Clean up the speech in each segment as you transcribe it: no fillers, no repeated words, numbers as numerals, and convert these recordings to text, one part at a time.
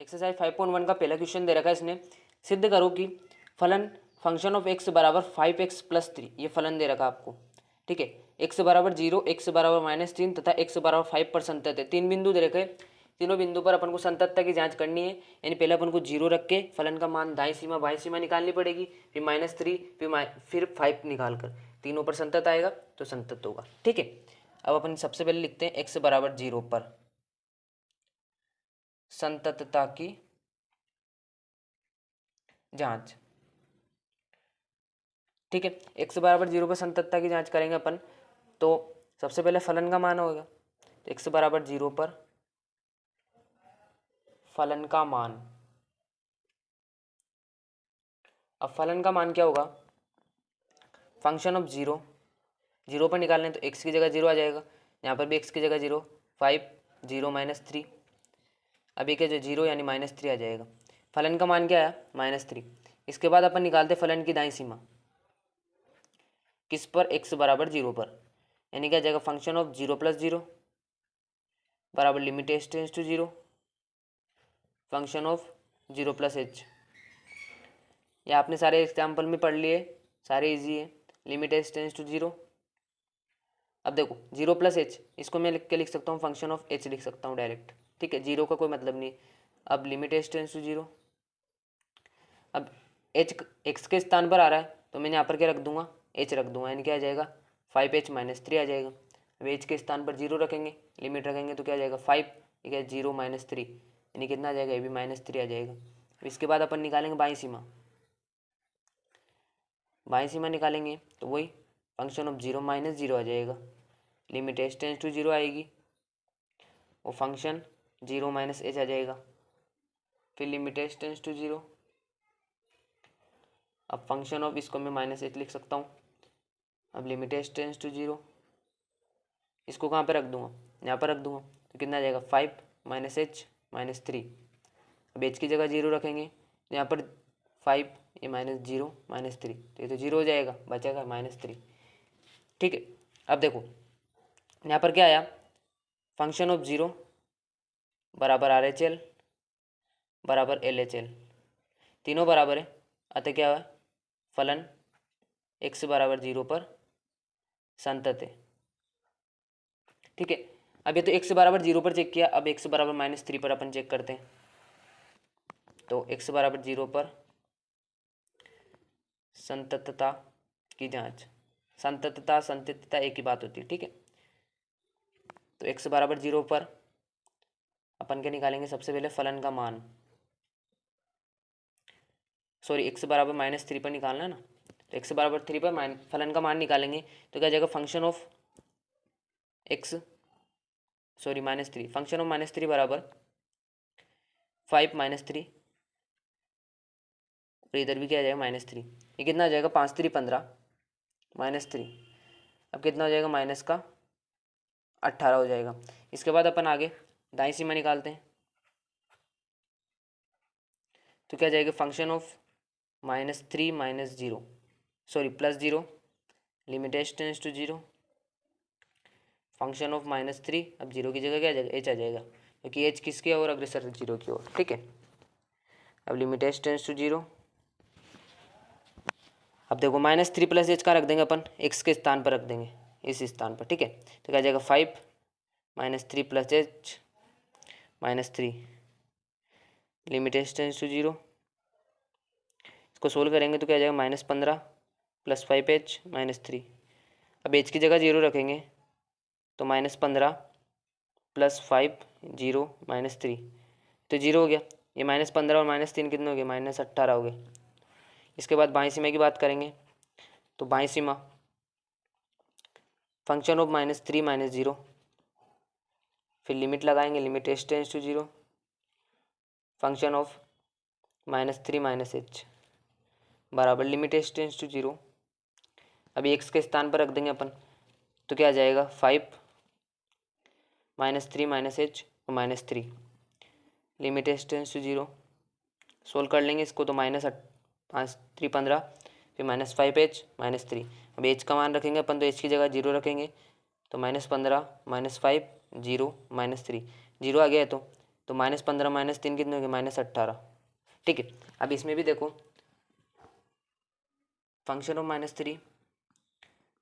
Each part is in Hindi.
एक्सरसाइज 5.1 का पहला क्वेश्चन दे रखा है इसने, सिद्ध करो कि फलन फंक्शन ऑफ x बराबर 5x प्लस 3, ये फलन दे रखा आपको। ठीक है, x बराबर 0, x बराबर -3 तथा x बराबर 5 पर संतत है। तीन बिंदु दे रखे, तीनों बिंदु पर अपन को संततता की जांच करनी है। यानी पहले अपन को 0 रख के फलन का मान दाईं सीमा बाईं सीमा निकालनी पड़ेगी, फिर -3 फिर 5 निकाल कर तीनों पर संतत आएगा तो संतत होगा। ठीक है, अब अपन सबसे पहले लिखते हैं x बराबर 0 पर संततता की जांच। ठीक है, x बराबर 0 पर संततता की जांच करेंगे अपन, तो सबसे पहले फलन का मान होगा। तो x बराबर 0 पर फलन का मान, अब फलन का मान क्या होगा, फंक्शन ऑफ 0 पर निकालने तो x की जगह 0 आ जाएगा, यहाँ पर भी x की जगह 0, 5 0 -3, अभी के जो 0 यानी -3 आ जाएगा। फलन का मान क्या आया -3। इसके बाद अपन निकालते फलन की दाईं सीमा, किस पर, x बराबर 0 पर, यानी क्या जाएगा फंक्शन ऑफ 0 + 0 बराबर limit h tends to 0 function of 0 + h। ये आपने सारे एग्जाम्पल में पढ़ लिए, सारे इजी है। लिमिट h टेंड्स टू 0, अब देखो 0 + h, इसको मैं लिख सकता हूँ फंक्शन ऑफ h लिख सकता हूँ डायरेक्ट। ठीक है, 0 का कोई मतलब नहीं। अब लिमिट h टेंड्स टू 0, अब h x के स्थान पर आ रहा है तो मैंने यहाँ पर क्या रख दूंगा, h रख दूंगा, यानी क्या आ जाएगा 5h - 3 आ जाएगा। अब h के स्थान पर 0 रखेंगे, लिमिट रखेंगे तो क्या आ जाएगा 5, ठीक है 0 - 3, यानी कितना आ जाएगा, ये भी -3 आ जाएगा। अब इसके बाद अपन निकालेंगे बाईं सीमा, बाईं सीमा निकालेंगे तो वही फंक्शन ऑफ 0 - 0 आ जाएगा, लिमिट h टेंड्स टू 0 आएगी, वो फंक्शन 0 - h आ जाएगा, फिर लिमिट h टेंड्स टू 0। अब फंक्शन ऑफ, इसको मैं -h लिख सकता हूँ। अब लिमिट h टेंड्स टू 0, इसको कहाँ पे रख दूंगा, यहाँ पर रख दूंगा, तो कितना आ जाएगा 5 - h - 3। अब h की जगह 0 रखेंगे, यहाँ पर 5 ये -0 - 3, तो ये तो 0 हो जाएगा, बचेगा -3। ठीक है, अब देखो यहाँ पर क्या आया, फंक्शन ऑफ 0 बराबर RHL बराबर LHL, तीनों बराबर है, अतः क्या हुआ, फलन x बराबर 0 पर संतत है। ठीक है, अब ये तो x बराबर 0 पर चेक किया, अब x बराबर -3 पर अपन चेक करते हैं। तो x बराबर 0 पर संततता की जांच, संततता संततता एक ही बात होती है। ठीक है, तो x बराबर 0 पर अपन क्या निकालेंगे, सबसे पहले फलन का मान, सॉरी x बराबर -3 पर निकालना है ना, तो x बराबर 3 पर फलन का मान निकालेंगे तो क्या जाएगा function of x, sorry -3, function of -3 बराबर 5 - 3, और इधर भी क्या आ जाएगा -3, ये कितना आ जाएगा 5 3 15 -3, अब कितना हो जाएगा माइनस का 18 हो जाएगा। इसके बाद अपन आगे दाईं सीमा निकालते हैं, तो क्या जाएगा function of -3 - 0, sorry +0, limit h tends to 0, function of -3, अब 0 की जगह क्या आ जाएगा, h आ जाएगा, क्योंकि h किसकी ओर अग्रसर 0 की ओर। ठीक है, अब लिमिट h टेंड्स टू 0, अब देखो -3 + h का रख देंगे अपन, x के स्थान पर रख देंगे, इस स्थान पर। ठीक है, तो क्या जाएगा 5 -3 + h -3, limit h tends to 0, इसको सोल्व करेंगे तो क्या आ जाएगा -15 + 5h -3, अब h की जगह 0 रखेंगे तो -15 + 5 0 -3, तो 0 हो गया, ये -15 और -3 कितने हो गए, -18 हो गए। इसके बाद बाईं सीमा की बात करेंगे, तो बाईं सीमा फंक्शन ऑफ -3 - 0, फिर लिमिट लगाएंगे, limit h tends to 0, function of -3 - h बराबर लिमिट h टेंड्स टू 0, अभी x के स्थान पर रख देंगे अपन, तो क्या आ जाएगा 5 -3 - h और -3, limit h tends to 0, solve कर लेंगे इसको तो -5 3 15, फिर -5h -3, अब h का मान रखेंगे अपन, तो h की जगह 0 रखेंगे, तो -15 -5 0 -3, 0 आ गया है तो तो -15 -3 कितने हो गए -18। ठीक है, अब इसमें भी देखो फंक्शन ऑफ -3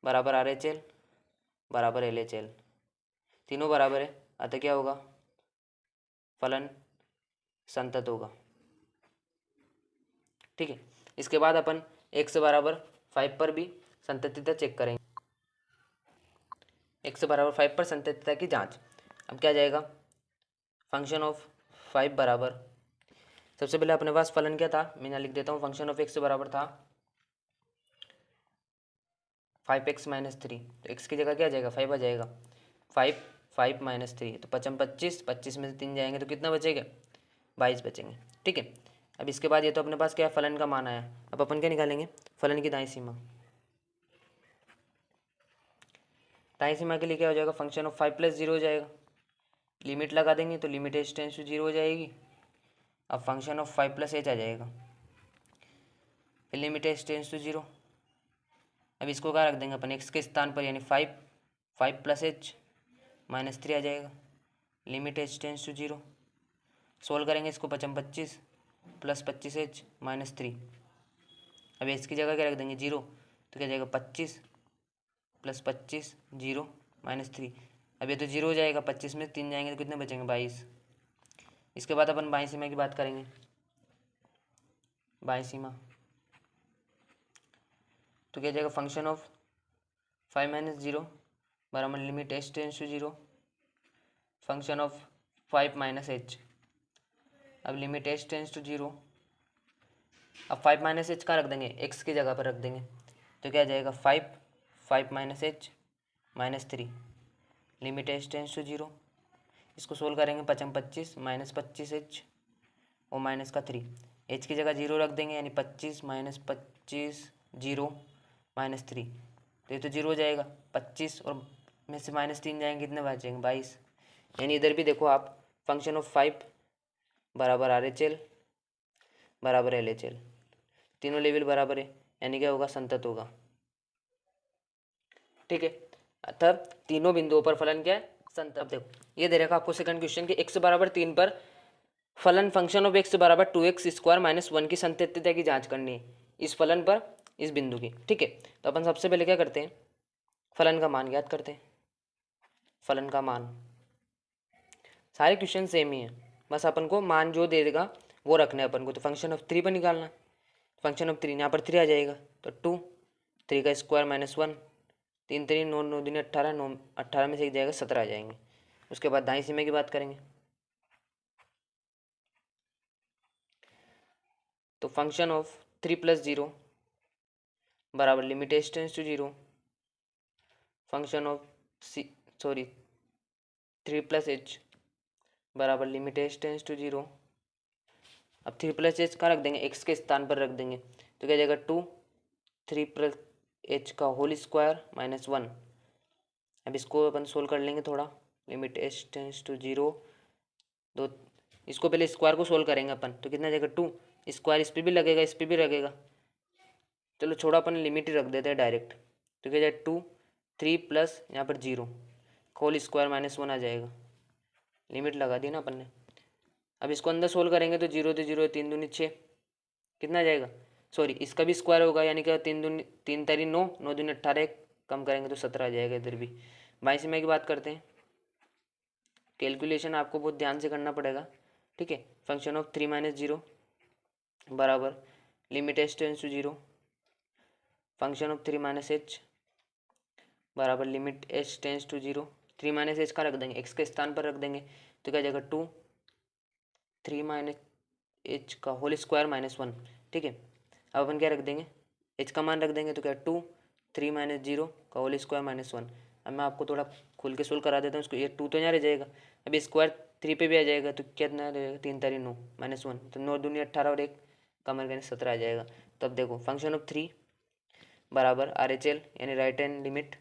बराबर RHL बराबर LHL, तीनों बराबर है, अतः क्या होगा, फलन संतत होगा। ठीक है, इसके बाद अपन x बराबर 5 पर भी संततिता चेक करेंगे, x बराबर 5 पर संततिता की जांच। अब क्या जाएगा, फंक्शन ऑफ 5 बराबर, सबसे पहले अपने पास फलन क्या था, मैं लिख देता हूँ, फंक्शन ऑफ x बराबर था 5x - 3, तो x की जगह क्या आ जाएगा 5 आ जाएगा, 5 5 - 3 तो 5 25, 25 में से 3 जाएंगे तो कितना बचेगा 22 बचेंगे। ठीक है, अब इसके बाद ये तो अपने पास क्या है, फलन का मान आया। अब अपन क्या निकालेंगे, फलन की दाईं सीमा। दाईं सीमा के लिए क्या हो जाएगा, फंक्शन ऑफ 5 + 0 हो जाएगा, लिमिट लगा देंगे तो लिमिट h टेंड्स टू 0 हो जाएगी। अब फंक्शन ऑफ 5 + h आ जाएगा, फिर लिमिट h टेंड्स टू 0। अब इसको क्या रख देंगे अपन x के स्थान पर, यानी 5 5 + h -3 आ जाएगा, limit h tends to 0। Solve करेंगे इसको, 5 25 + 25h -3। अब h की जगह क्या रख देंगे 0, तो क्या जाएगा 25 + 25 0 -3। अब ये तो 0 हो जाएगा, 25 में 3 जाएंगे तो कितने बचेंगे 22। इसके बाद अपन बाईं सीमा की बात करेंगे, बाईं सीमा तो क्या जाएगा, फंक्शन ऑफ 5 - 0 बराबर limit h tends to 0, function of 5 - h, अब लिमिट h टेंड्स टू 0। अब 5 - h का रख देंगे, x की जगह पर रख देंगे, तो क्या जाएगा 5 5 - h -3, limit h tends to 0। इसको सोल्व करेंगे, 5 25 -25h और माइनस का 3, h की जगह 0 रख देंगे, यानी 25 - 25 0 -3, तो ये तो 0 हो जाएगा, 25 और में से -3 जाएंगे कितने बचेंगे 22। यानी इधर भी देखो आप, फंक्शन ऑफ 5 बराबर RHL बराबर LHL, तीनों लेवल बराबर है, यानी क्या होगा, संतत होगा। ठीक है, अतः तीनों बिंदुओं पर फलन क्या है, संतत। अब देखो ये दे रखा आपको सेकंड क्वेश्चन के x बराबर 3 पर फलन फंक्शन ऑफ x बराबर 2x² - 1 की संततिता की जांच करनी है, इस फलन पर इस बिंदु की। ठीक है, तो अपन सबसे पहले क्या करते हैं, फलन का मान ज्ञात करते हैं। फलन का मान, सारे क्वेश्चन सेम ही है, बस अपन को मान जो दे देगा वो रखना है अपन को। तो फंक्शन ऑफ 3 पर निकालना, फंक्शन ऑफ 3 यहाँ पर 3 आ जाएगा, तो 2 3 का स्क्वायर -1, 3 3 9 9 दूनी 18, 9 18 में से एक जाएगा 17 आ जाएंगे। उसके बाद दाईं सीमा की बात करेंगे, तो फंक्शन ऑफ 3 + 0 बराबर limit h tends to 0, function of 3 + h बराबर लिमिट h टेंड्स टू 0। अब 3 + h का रख देंगे, x के स्थान पर रख देंगे, तो क्या जाएगा 2 3 + h का होल स्क्वायर -1। अब इसको अपन सोल्व कर लेंगे थोड़ा, लिमिट h टेंड्स टू 0, दो इसको पहले स्क्वायर को सोल्व करेंगे अपन, तो कितना जाएगा 2 स्क्वायर, इस पर भी लगेगा इस पर भी लगेगा, चलो छोड़ा अपन लिमिट ही रख देते हैं डायरेक्ट, तो क्या जाएगा 2 3 प्लस यहाँ पर 0 होल स्क्वायर -1 आ जाएगा, लिमिट लगा दी ना अपन ने। अब इसको अंदर सोल्व करेंगे तो 0 तो 0 3 दूनी 6, कितना आ जाएगा, सॉरी इसका भी स्क्वायर होगा, यानी कि 3 तारी 9 9 दूनी 18, कम करेंगे तो 17 आ जाएगा इधर भी। बाईं सीमा की बात करते हैं, कैलकुलेशन आपको बहुत ध्यान से करना पड़ेगा। ठीक है, फंक्शन ऑफ 3 - 0 बराबर limit h tends to 0, function of 3 - h बराबर limit h tends to 0। 3 - h का रख देंगे, x के स्थान पर रख देंगे, तो क्या जाएगा 2 3 - h का होल स्क्वायर -1। ठीक है, अब अपन क्या रख देंगे, h का मान रख देंगे, तो क्या 2 3 - 0 का होल स्क्वायर -1। अब मैं आपको थोड़ा खुल के सोल्व करा देता हूँ इसको, ये 2 तो यहाँ रह जाएगा, अब स्क्वायर 3 पे भी आ जाएगा, तो कितना रहेगा 3 तारी 9 -1, तो 9 दूनी 18 और 1 कमर करके 17 आ जाएगा। तब देखो फंक्शन ऑफ 3 बराबर RHL यानी right hand limit,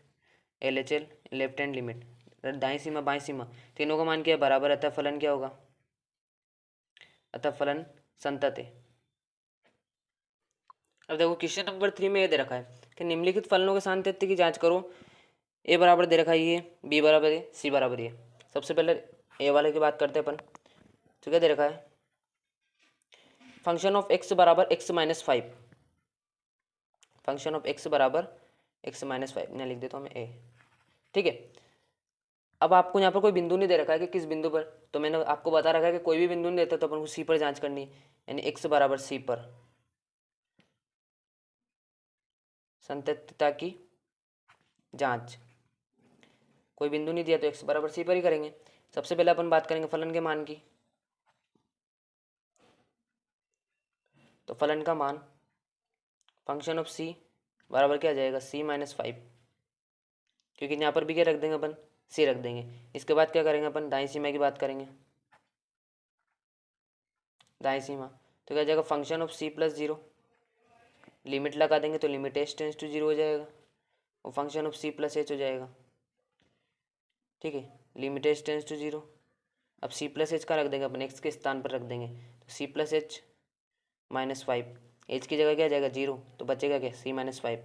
LHL left hand limit, दाईं सीमा बाईं सीमा तीनों का मान क्या है बराबर, अतः फलन क्या होगा, अतः फलन संतत है। अब देखो क्वेश्चन नंबर 3 में ये दे रखा है कि निम्नलिखित फलनों के सातत्य की जांच करो, ए बराबर दे रखा है ये, बी बराबर है, सी बराबर है। सबसे पहले ए वाले की बात करते हैं अपन, तो क्या दे रखा है, फंक्शन ऑफ एक्स बराबर x minus five, function of x बराबर एक्स माइनस फाइव, यहाँ लिख देता हूँ मैं ए। ठीक है, अब आपको यहाँ पर कोई बिंदु नहीं दे रखा है कि किस बिंदु पर, तो मैंने आपको बता रखा है कि कोई भी बिंदु नहीं देता तो अपन को सी पर जांच करनी है, यानी एक्स बराबर सी पर संततता की जांच। कोई बिंदु नहीं दिया तो एक्स बराबर सी पर ही करेंगे। सबसे पहले अपन बात करेंगे फलन के मान की। तो फलन का मान फंक्शन ऑफ सी बराबर क्या आ जाएगा, सी माइनस फाइव, क्योंकि यहाँ पर भी क्या रख देंगे अपन, सी रख देंगे। इसके बाद क्या करेंगे अपन, दाईं सीमा की बात करेंगे, दाईं सीमा। तो क्या जाएगा, function of C plus zero, limit लगा देंगे तो limit H tends to zero हो जाएगा, और function of C plus H हो जाएगा। ठीक है, limit H tends to zero. अब सी प्लस एच का रख देंगे अपन, एक्स के स्थान पर रख देंगे, तो c plus h minus five, h की जगह क्या आ जाएगा, जीरो, तो बचेगा क्या, सी माइनस फाइव।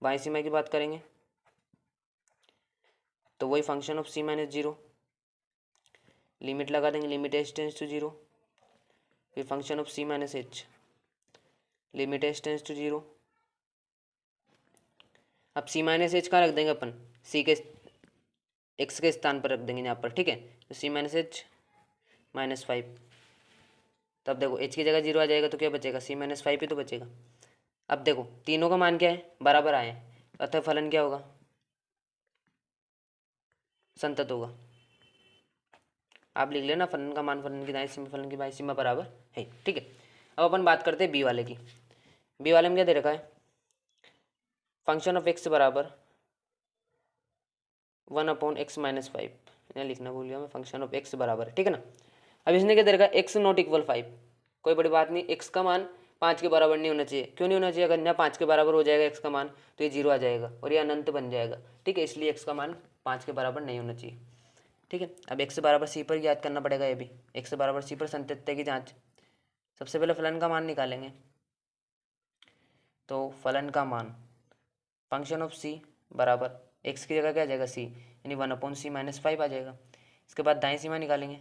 बाईं सीमा की बात करेंगे तो वही function of C minus zero, limit लगा देंगे, limit H tends to zero, फिर function of C minus H, limit H tends to zero. अब सी माइनस एच का रख देंगे अपन, सी के एक्स के स्थान पर रख देंगे यहाँ पर। ठीक है, तो सी माइनस एच माइनस फाइव, तब देखो एच की जगह जीरो आ जाएगा तो क्या बचेगा, सी माइनस फाइव ही तो बचेगा। अब देखो तीनों का मान क्या है, बराबर आए हैं, अतः फलन क्या होगा, संतत होगा। आप लिख लेना, फलन का मान फलन की दाईं सीमा फलन की बाईं सीमा बराबर है। ठीक है, अब अपन बात करते हैं बी वाले की। बी वाले में क्या दे रखा है, फंक्शन ऑफ एक्स बराबर 1/x माइनस फाइव, यहाँ लिखना भूल गया मैं, फंक्शन ऑफ एक्स बराबर, ठीक है ना। अब इसने क्या दे रखा है, एक्स नॉट इक्वल फाइव, कोई बड़ी बात नहीं, एक्स का मान 5 के बराबर नहीं होना चाहिए। क्यों नहीं होना चाहिए, अगर यहाँ 5 के बराबर हो जाएगा एक्स का मान तो ये जीरो आ जाएगा और ये अनंत बन जाएगा। ठीक है, इसलिए एक्स का मान 5 के बराबर नहीं होना चाहिए। ठीक है, अब एक्स बराबर सी पर याद करना पड़ेगा, ये भी एक्स बराबर सी पर संततता की जाँच। सबसे पहले फलन का मान निकालेंगे, तो फलन का मान फंक्शन ऑफ सी बराबर एक्स की जगह क्या आ जाएगा, सी, यानी 1/c माइनस फाइव आ जाएगा। इसके बाद दाईं सीमा निकालेंगे,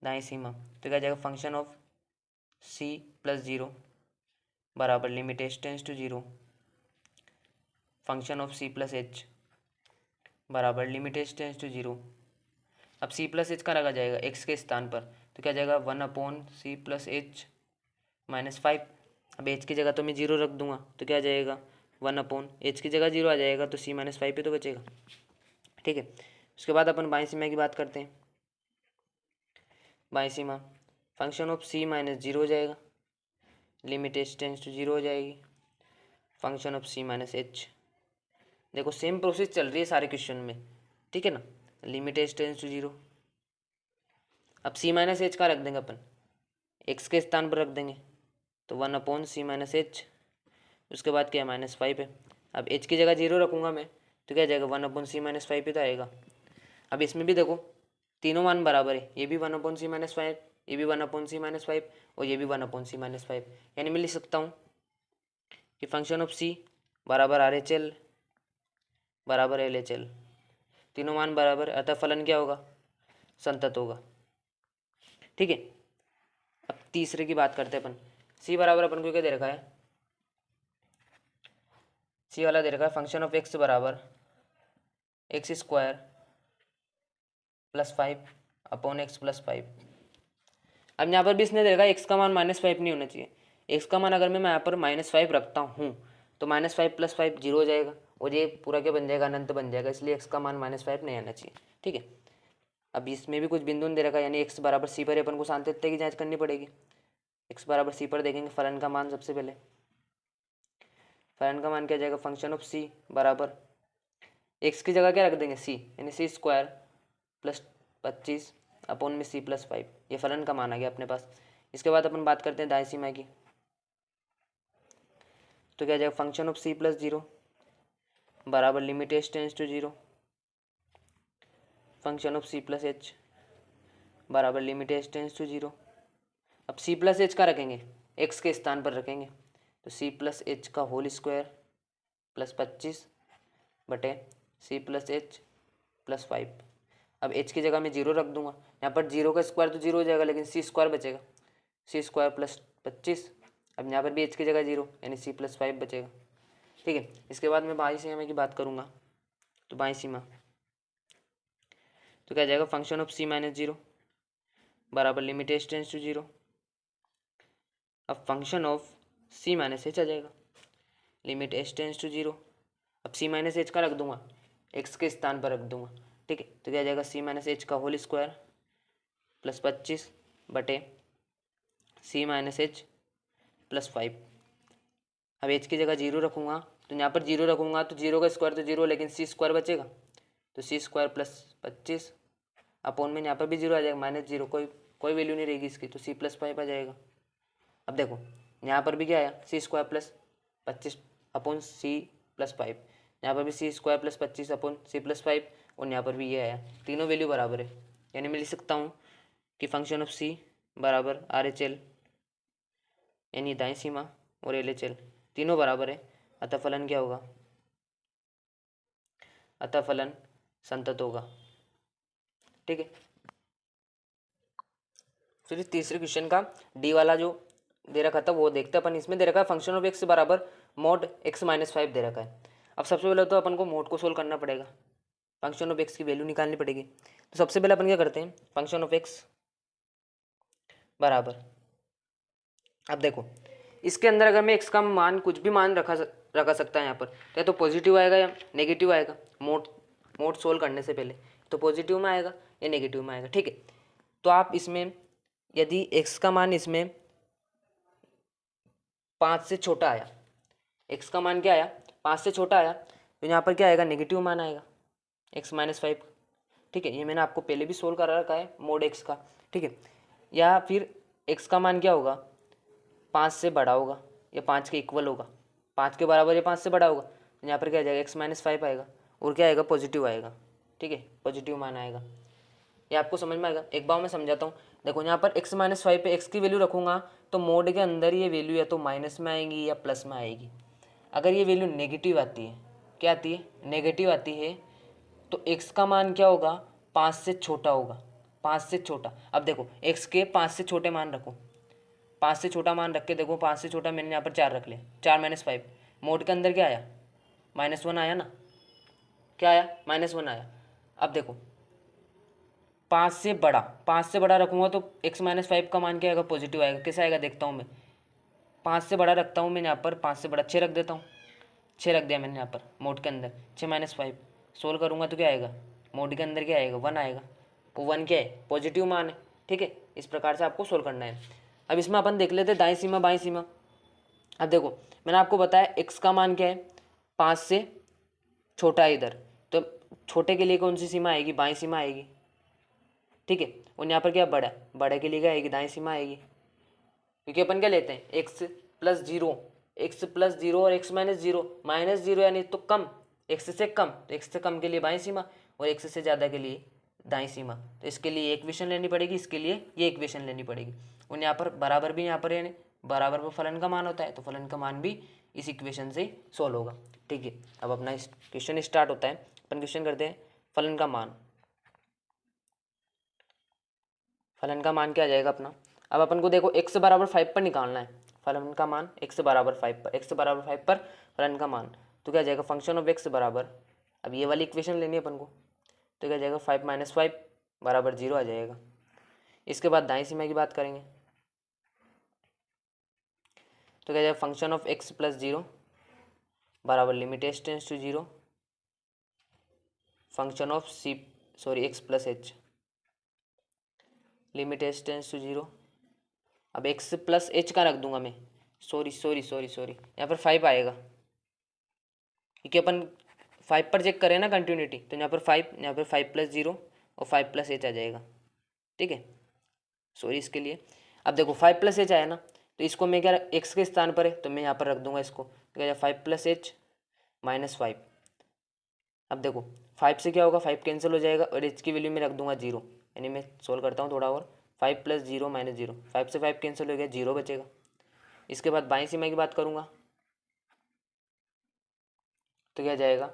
दाईं सीमा तो क्या आ जाएगा, function of C plus zero बराबर limit H tends to zero, function of C plus H बराबर limit H tends to zero. अब सी प्लस एच का रखा जाएगा एक्स के स्थान पर, तो क्या जाएगा 1/c plus h minus five. अब एच की जगह तो मैं जीरो रख दूंगा, तो क्या आ जाएगा 1/h की जगह जीरो आ जाएगा, तो c माइनस फाइव पे तो बचेगा। ठीक है, उसके बाद अपन बाईं सीमा की बात करते हैं। बाईं सीमा function of c minus zero हो जाएगा, limit H tends to zero हो जाएगी, function of c minus H. देखो सेम प्रोसेस चल रही है सारे क्वेश्चन में, ठीक है ना, limit H tends to zero. अब c माइनस एच का रख देंगे अपन, x के स्थान पर रख देंगे, तो 1/c माइनस एच, उसके बाद क्या है माइनस फाइव है। अब h की जगह जीरो रखूँगा मैं, तो क्या जाएगा 1/c माइनस फाइव पे तो आएगा। अब इसमें भी देखो तीनों मान बराबर है, ये भी 1/c माइनस फाइव, ये भी 1/c माइनस फाइव, और ये भी 1/c माइनस फाइव, यानी मैं लिख सकता हूँ कि फंक्शन ऑफ c बराबर आर एच एल बराबर एल एच एल, तीनों मान बराबर, अतः फलन क्या होगा, संतत होगा। ठीक है, अब तीसरे की बात करते हैं अपन। c बराबर अपन को क्या दे रखा है, सी वाला दे रखा है फंक्शन ऑफ एक्स बराबर x square plus 5/x plus 5। अब यहाँ पर भी इसने दे रखा है एक्स का मान -5 नहीं होना चाहिए। एक्स का मान अगर मैं यहाँ पर -5 रखता हूँ तो -5 प्लस 5 जीरो हो जाएगा, और ये पूरा क्या बन जाएगा, अनंत बन जाएगा, इसलिए एक्स का मान -5 नहीं आना चाहिए। ठीक है, अब इसमें भी कुछ बिंदु दे रखा है, यानी एक्स बराबर सी पर अपन को सातत्य की जाँच करनी पड़ेगी। एक्स बराबर सी पर देखेंगे फलन का मान, सबसे पहले फलन का मान क्या जाएगा, फंक्शन ऑफ सी बराबर एक्स की जगह क्या रख देंगे, सी, यानी सी स्क्वायर प्लस 25 में सी प्लस 5, ये फलन का मान आ गया अपने पास। इसके बाद अपन बात करते हैं दाईं सीमा की, तो क्या जाएगा function of C plus zero बराबर limit H tends to zero, function of C plus H बराबर limit H tends to zero. अब सी प्लस एच का रखेंगे, एक्स के स्थान पर रखेंगे, तो सी प्लस एच का होल स्क्वायर प्लस 25 बटे सी प्लस एच प्लस 5। अब एच की जगह मैं जीरो रख दूंगा, यहाँ पर 0 का स्क्वायर तो 0 हो जाएगा, लेकिन सी स्क्वायर बचेगा, सी स्क्वायर प्लस 25। अब यहाँ पर भी एच की जगह 0 यानी सी प्लस 5 बचेगा। ठीक है, इसके बाद मैं बाई सीमा की बात करूँगा। तो बाई सीमा तो क्या जाएगा, फंक्शन ऑफ सी माइनस 0 बराबर लिमिट एच टेंस टू 0। अब function of C minus H आ जाएगा, लिमिट एच टेंस टू 0। अब सी माइनस एच का रख दूंगा, एक्स के स्थान पर रख दूंगा। ठीक है, तो क्या आ जाएगा, सी माइनस एच का होल स्क्वायर प्लस 25 बटे सी माइनस एच प्लस 5। अब एच की जगह 0 रखूँगा, तो यहाँ पर 0 रखूँगा तो 0 का स्क्वायर तो 0, लेकिन सी स्क्वायर बचेगा, तो सी स्क्वायर प्लस 25 अपॉन में यहाँ पर भी 0 आ जाएगा, माइनस 0, कोई वैल्यू नहीं रहेगी इसकी, तो सी प्लस 5 आ जाएगा। अब देखो यहाँ पर भी क्या आया, C square plus 25 upon C plus 5, यहाँ पर भी C square plus 25 upon C plus 5, और यहाँ पर भी ये आया, तीनों वैल्यू बराबर है। यानी मैं लिख सकता हूँ कि फंक्शन ऑफ सी बराबर आर एच एल, यानी दाएं सीमा और एल एच एल तीनों बराबर है। अतः फलन क्या होगा, अतः फलन संतत होगा। ठीक है, फिर तीसरे क्वेश्चन का डी वाला जो दे रखा था वो देखते हैं अपन। इसमें दे रखा है फंक्शन ऑफ एक्स बराबर मोड एक्स माइनस 5 दे रखा है। अब सबसे पहले तो अपन को मोड को सोल्व करना पड़ेगा, फंक्शन ऑफ एक्स की वैल्यू निकालनी पड़ेगी। तो सबसे पहले अपन क्या करते हैं, फंक्शन ऑफ एक्स बराबर, अब देखो इसके अंदर अगर मैं एक्स का मान कुछ भी मान रखा सकता है यहाँ पर, या तो पॉजिटिव आएगा या नेगेटिव आएगा। मोड सोल्व करने से पहले तो पॉजिटिव में आएगा या नेगेटिव में आएगा। ठीक है, तो आप इसमें यदि एक्स का मान इसमें 5 से छोटा आया, एक्स का मान क्या आया, 5 से छोटा आया, तो यहाँ पर क्या आएगा, नेगेटिव मान आएगा एक्स माइनस 5। ठीक है, ये मैंने आपको पहले भी सोल्व करा रखा है मोड एक्स का। ठीक है, या फिर एक्स का मान क्या होगा, 5 से बड़ा होगा या 5 के इक्वल होगा, 5 के बराबर या 5 से बड़ा होगा, तो यहाँ पर क्या आ जाएगा, एक्स माइनस 5 आएगा, और क्या आएगा, पॉजिटिव आएगा। ठीक है, पॉजिटिव मान आएगा, ये आपको समझ में आएगा। एक बार मैं समझाता हूँ। देखो यहाँ पर एक्स माइनस 5 पे एक्स की वैल्यू रखूँगा तो मोड के अंदर ये वैल्यू या तो माइनस में आएगी या प्लस में आएगी। अगर ये वैल्यू नेगेटिव आती है, क्या आती है, नेगेटिव आती है, तो एक्स का मान क्या होगा, 5 से छोटा होगा, 5 से छोटा। अब देखो एक्स के 5 से छोटे मान रखो, 5 से छोटा मान रख के देखो, 5 से छोटा मैंने यहाँ पर 4 रख लिया, 4 माइनस 5, मोड के अंदर क्या आया, -1 आया ना, क्या आया, -1 आया। अब देखो 5 से बड़ा, 5 से बड़ा रखूँगा तो एक्स माइनस 5 का मान क्या आएगा, पॉजिटिव आएगा। कैसे आएगा देखता हूँ मैं, 5 से बड़ा रखता हूँ मैं यहाँ पर, 5 से बड़ा 6 रख देता हूँ, 6 रख दिया मैंने यहाँ पर मोड के अंदर, 6 माइनस 5 सोल्व करूँगा तो क्या आएगा, मोड के अंदर क्या आएगा, 1 आएगा। वो 1 क्या है, पॉजिटिव मान है। ठीक है, इस प्रकार से आपको सोल्व करना है। अब इसमें अपन देख लेते हैं दाएं सीमा बाएं सीमा। अब देखो मैंने आपको बताया एक्स का मान क्या है, 5 से छोटा है इधर, तो छोटे के लिए कौन सी सीमा आएगी, बाएं सीमा आएगी। ठीक है, और यहाँ पर क्या बड़ा, बड़े के लिए क्या आएगी, दाएं सीमा आएगी। क्योंकि अपन क्या लेते हैं, x plus zero, x plus zero और एक्स माइनस जीरो, -0 यानी तो कम, एक्स से कम, तो एक्स से कम के लिए बाएं सीमा और एक्स से ज़्यादा के लिए दाएं सीमा। तो इसके लिए इक्वेशन लेनी पड़ेगी, इसके लिए ये इक्वेशन लेनी पड़ेगी। और यहाँ पर बराबर भी यहाँ पर यानी बराबर पर फलन का मान होता है, तो फलन का मान भी इस इक्वेशन से सोल्व होगा। ठीक है, अब अपना क्वेश्चन स्टार्ट होता है। अपन क्वेश्चन करते हैं फलन का मान, फलन का मान क्या आ जाएगा अपना। अब अपन को देखो x बराबर 5 पर निकालना है फलन का मान, x बराबर 5 पर, x बराबर 5 पर फलन का मान, तो क्या आ जाएगा, फंक्शन ऑफ x बराबर, अब ये वाली इक्वेशन लेनी है अपन को, तो क्या आ जाएगा, 5 माइनस 5 बराबर 0 आ जाएगा। इसके बाद दाईं सीमा की बात करेंगे, तो क्या आ जाएगा, फंक्शन ऑफ x प्लस 0 बराबर limit h tends to 0 function of x plus h limit h tends to 0। अब x प्लस h का रख दूंगा मैं, सॉरी यहाँ पर 5 आएगा, क्योंकि अपन 5 पर चेक करें ना कंटिन्यूटी, तो यहाँ पर 5, यहाँ पर 5 प्लस 0 और 5 प्लस h आ जाएगा। ठीक है, सॉरी इसके लिए। अब देखो 5 प्लस h आया ना, तो इसको मैं क्या, x के स्थान पर है तो मैं यहाँ पर रख दूंगा इसको, तो क्या 5 प्लस h माइनस 5। अब देखो 5 से क्या होगा, 5 कैंसिल हो जाएगा और h की वैल्यू में रख दूंगा 0, यानी मैं सोल्व करता हूँ थोड़ा और, 5 प्लस 0 माइनस 0, 5 से 5 कैंसिल हो गया, 0 बचेगा। इसके बाद बाईं सीमा की बात करूँगा, तो क्या जाएगा,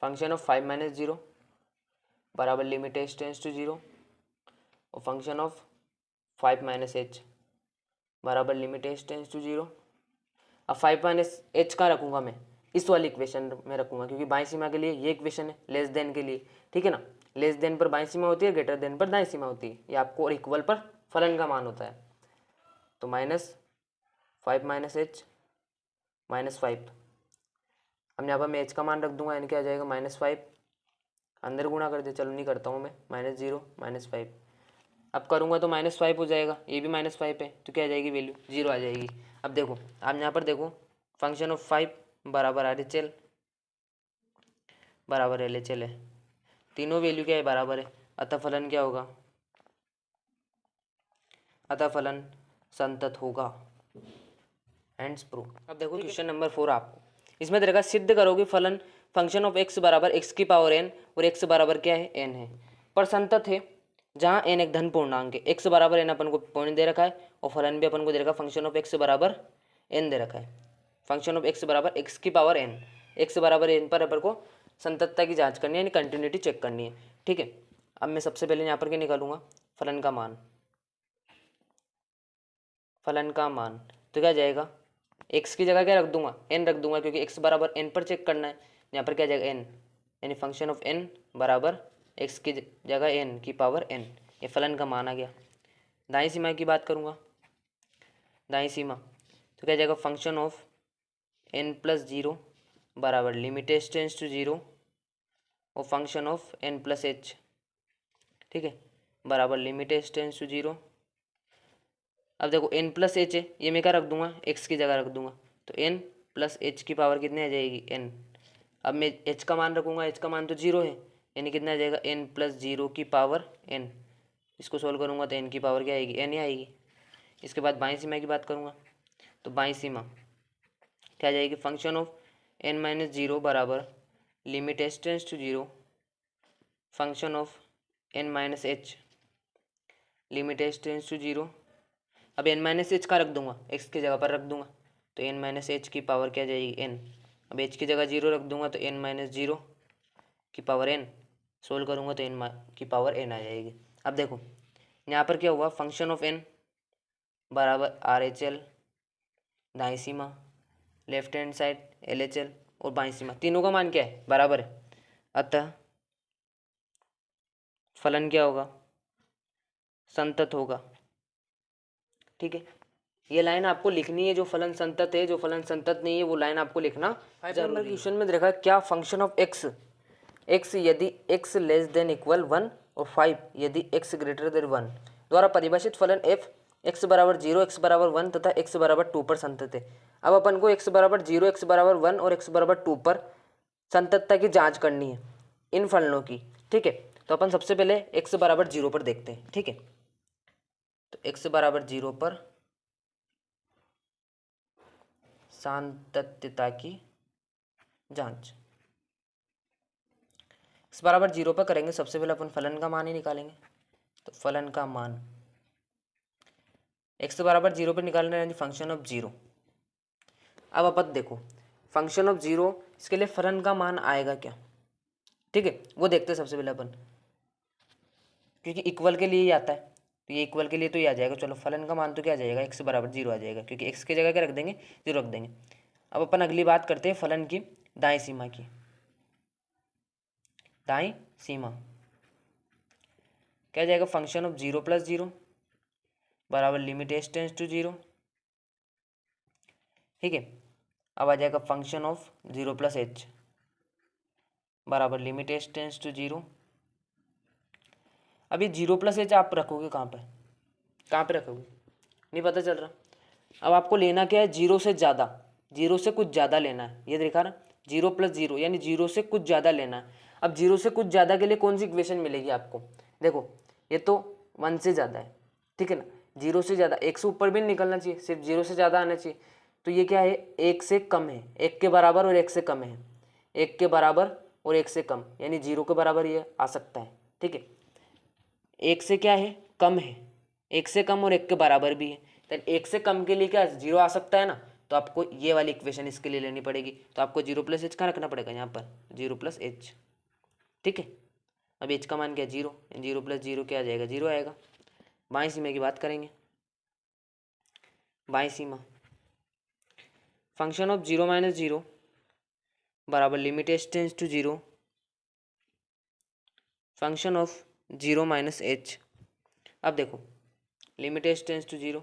फंक्शन ऑफ 5 माइनस 0 बराबर लिमिट h टेंस टू 0 और फंक्शन ऑफ 5 माइनस एच बराबर लिमिट एच टेंस टू 0। अब 5 माइनस एच कहाँ रखूँगा मैं, इस वाली इक्वेशन में रखूँगा, क्योंकि बाईं सीमा के लिए ये इक्वेशन है लेस देन के लिए, ठीक है ना। लेस देन पर बाईं सीमा होती है, ग्रेटर देन पर दाईं सीमा होती है, ये आपको, और इक्वल पर फलन का मान होता है। तो -5 माइनस एच -5, अब यहाँ पर मैं एच का मान रख दूंगा, यानी क्या आ जाएगा -5, अंदर गुणा कर दे, चलो नहीं करता हूँ मैं, -0 -5, अब करूँगा तो -5 हो जाएगा, ये भी -5 है, तो क्या आ जाएगी वैल्यू 0 आ जाएगी। अब देखो, आप यहाँ पर देखो, फंक्शन ऑफ 5 बराबर RHL बराबर LHL है, तीनों वैल्यू क्या है, बराबर है, अतः फलन क्या होगा, अतः फलन संतत होगा, हैंड्स प्रूव। अब देखो क्वेश्चन नंबर 4 आपको इसमें देखा, सिद्ध करोगे फलन फंक्शन ऑफ x बराबर x की पावर n और x बराबर क्या है, n है, पर संतत है, जहाँ n एक धन पूर्णांक है, x बराबर n अपन को पॉइंट दे रखा है, और फलन भी अपन को दे रखा है फंक्शन ऑफ x बराबर n दे रखा है, फंक्शन ऑफ x बराबर x की पावर n, x बराबर n पर अपन को संततता की जांच करनी है, यानी कंटिन्यूटी चेक करनी है, ठीक है। अब मैं सबसे पहले यहाँ पर क्या निकालूंगा, फलन का मान, फलन का मान तो क्या जाएगा, x की जगह क्या रख दूंगा, n रख दूंगा, क्योंकि x बराबर n पर चेक करना है, यहाँ पर क्या जाएगा n, यानी फंक्शन ऑफ n बराबर x की जगह n की पावर n, ये फलन का मान आ गया। दाईं सीमा की बात करूँगा, दाईं सीमा तो क्या जाएगा, फंक्शन ऑफ n प्लस 0 बराबर लिमिट एच टेंस टू 0 और function of n plus h, ठीक है, बराबर लिमिट एच टेंस टू 0। अब देखो n प्लस एच है, ये मैं क्या रख दूंगा, x की जगह रख दूंगा, तो n प्लस एच की पावर कितने आ जाएगी, n। अब मैं h का मान रखूंगा, h का मान तो 0 है, यानी कितना आ जाएगा, n प्लस 0 की पावर n, इसको सोल्व करूंगा तो n की पावर क्या आएगी, n ही आएगी। इसके बाद बाईं सीमा की बात करूंगा, तो बाईं सीमा क्या जाएगी, फंक्शन ऑफ n माइनस 0 बराबर limit H tends to 0 function of n minus H limit H tends to 0। अब n माइनस एच का रख दूंगा, x की जगह पर रख दूंगा, तो n माइनस एच की पावर क्या जाएगी, n। अब h की जगह 0 रख दूंगा, तो n माइनस 0 की पावर n, सोल्व करूंगा तो n की पावर n आ जाएगी। अब देखो यहाँ पर क्या हुआ, फंक्शन ऑफ n बराबर RHL दाईं सीमा, लेफ्ट हैंड साइड LHL, और बाईं सीमा तीनों का मान क्या है, बराबर है, अतः फलन क्या होगा, संतत होगा, ठीक है। ये लाइन आपको लिखनी है, जो फलन संतत है, जो फलन संतत नहीं है, वो लाइन आपको लिखना जरूरी है। क्वेश्चन में देखा, क्या फंक्शन ऑफ x यदि x लेस देन इक्वल 1 और 5 यदि x ग्रेटर देन 1 द्वारा परिभाषित फलन f x बराबर 0 x बराबर 1 तथा x बराबर 2 पर संतत है। अब अपन को x बराबर 0 x बराबर 1 और x बराबर 2 पर संततता की जांच करनी है इन फलनों की, ठीक है। तो अपन सबसे पहले x बराबर 0 पर देखते हैं, ठीक है। तो x बराबर 0 पर सातत्यता की जांच, x बराबर 0 पर करेंगे, सबसे पहले अपन फलन का मान ही निकालेंगे, तो फलन का मान x बराबर 0 पर निकालना है, यानी फंक्शन ऑफ 0। अब अपन देखो फंक्शन ऑफ 0, इसके लिए फलन का मान आएगा क्या, ठीक है, वो देखते हैं सबसे पहले अपन, क्योंकि इक्वल के लिए ही आता है, तो ये इक्वल के लिए तो ये आ जाएगा। चलो फलन का मान तो क्या आ जाएगा, x बराबर 0 आ जाएगा, क्योंकि x की जगह क्या रख देंगे, 0 रख देंगे। अब अपन अगली बात करते हैं फलन की दाईं सीमा की, दाईं सीमा क्या जाएगा, फंक्शन ऑफ 0 प्लस 0 बराबर लिमिट एच टेंस टू 0, ठीक है। अब आ जाएगा फंक्शन ऑफ 0 प्लस एच बराबर लिमिट एच टेंस टू 0। अभी 0 प्लस एच आप रखोगे कहाँ पे रखोगे, नहीं पता चल रहा। अब आपको लेना क्या है, 0 से ज़्यादा, 0 से कुछ ज़्यादा लेना है, ये देखा ना, 0 प्लस 0 यानी 0 से कुछ ज़्यादा लेना है। अब 0 से कुछ ज़्यादा के लिए कौन सी इक्वेशन मिलेगी आपको, देखो ये तो 1 से ज़्यादा है, ठीक है ना, 0 से ज़्यादा, 1 से ऊपर भी नहीं निकलना चाहिए, सिर्फ 0 से ज़्यादा आना चाहिए। तो ये क्या है, 1 से कम है, 1 के बराबर और 1 से कम है, 1 के बराबर और 1 से कम, यानी 0 के बराबर ये आ सकता है, ठीक है। 1 से क्या है, कम है, 1 से कम और 1 के बराबर भी है, तो 1 से कम के लिए क्या 0 आ सकता है ना, तो आपको ये वाली इक्वेशन इसके लिए लेनी पड़ेगी। तो आपको 0 प्लस एच कहाँ रखना पड़ेगा, यहाँ पर 0 प्लस एच, ठीक है। अब एच का मान क्या है, 0, 0 प्लस 0 क्या आ जाएगा, 0 आएगा। बाईं सीमा की बात करेंगे। बाईं सीमा फंक्शन ऑफ 0 माइनस 0 बराबर limit H tends to 0 function of 0 minus H. अब देखो लिमिट एच टेंस टू 0,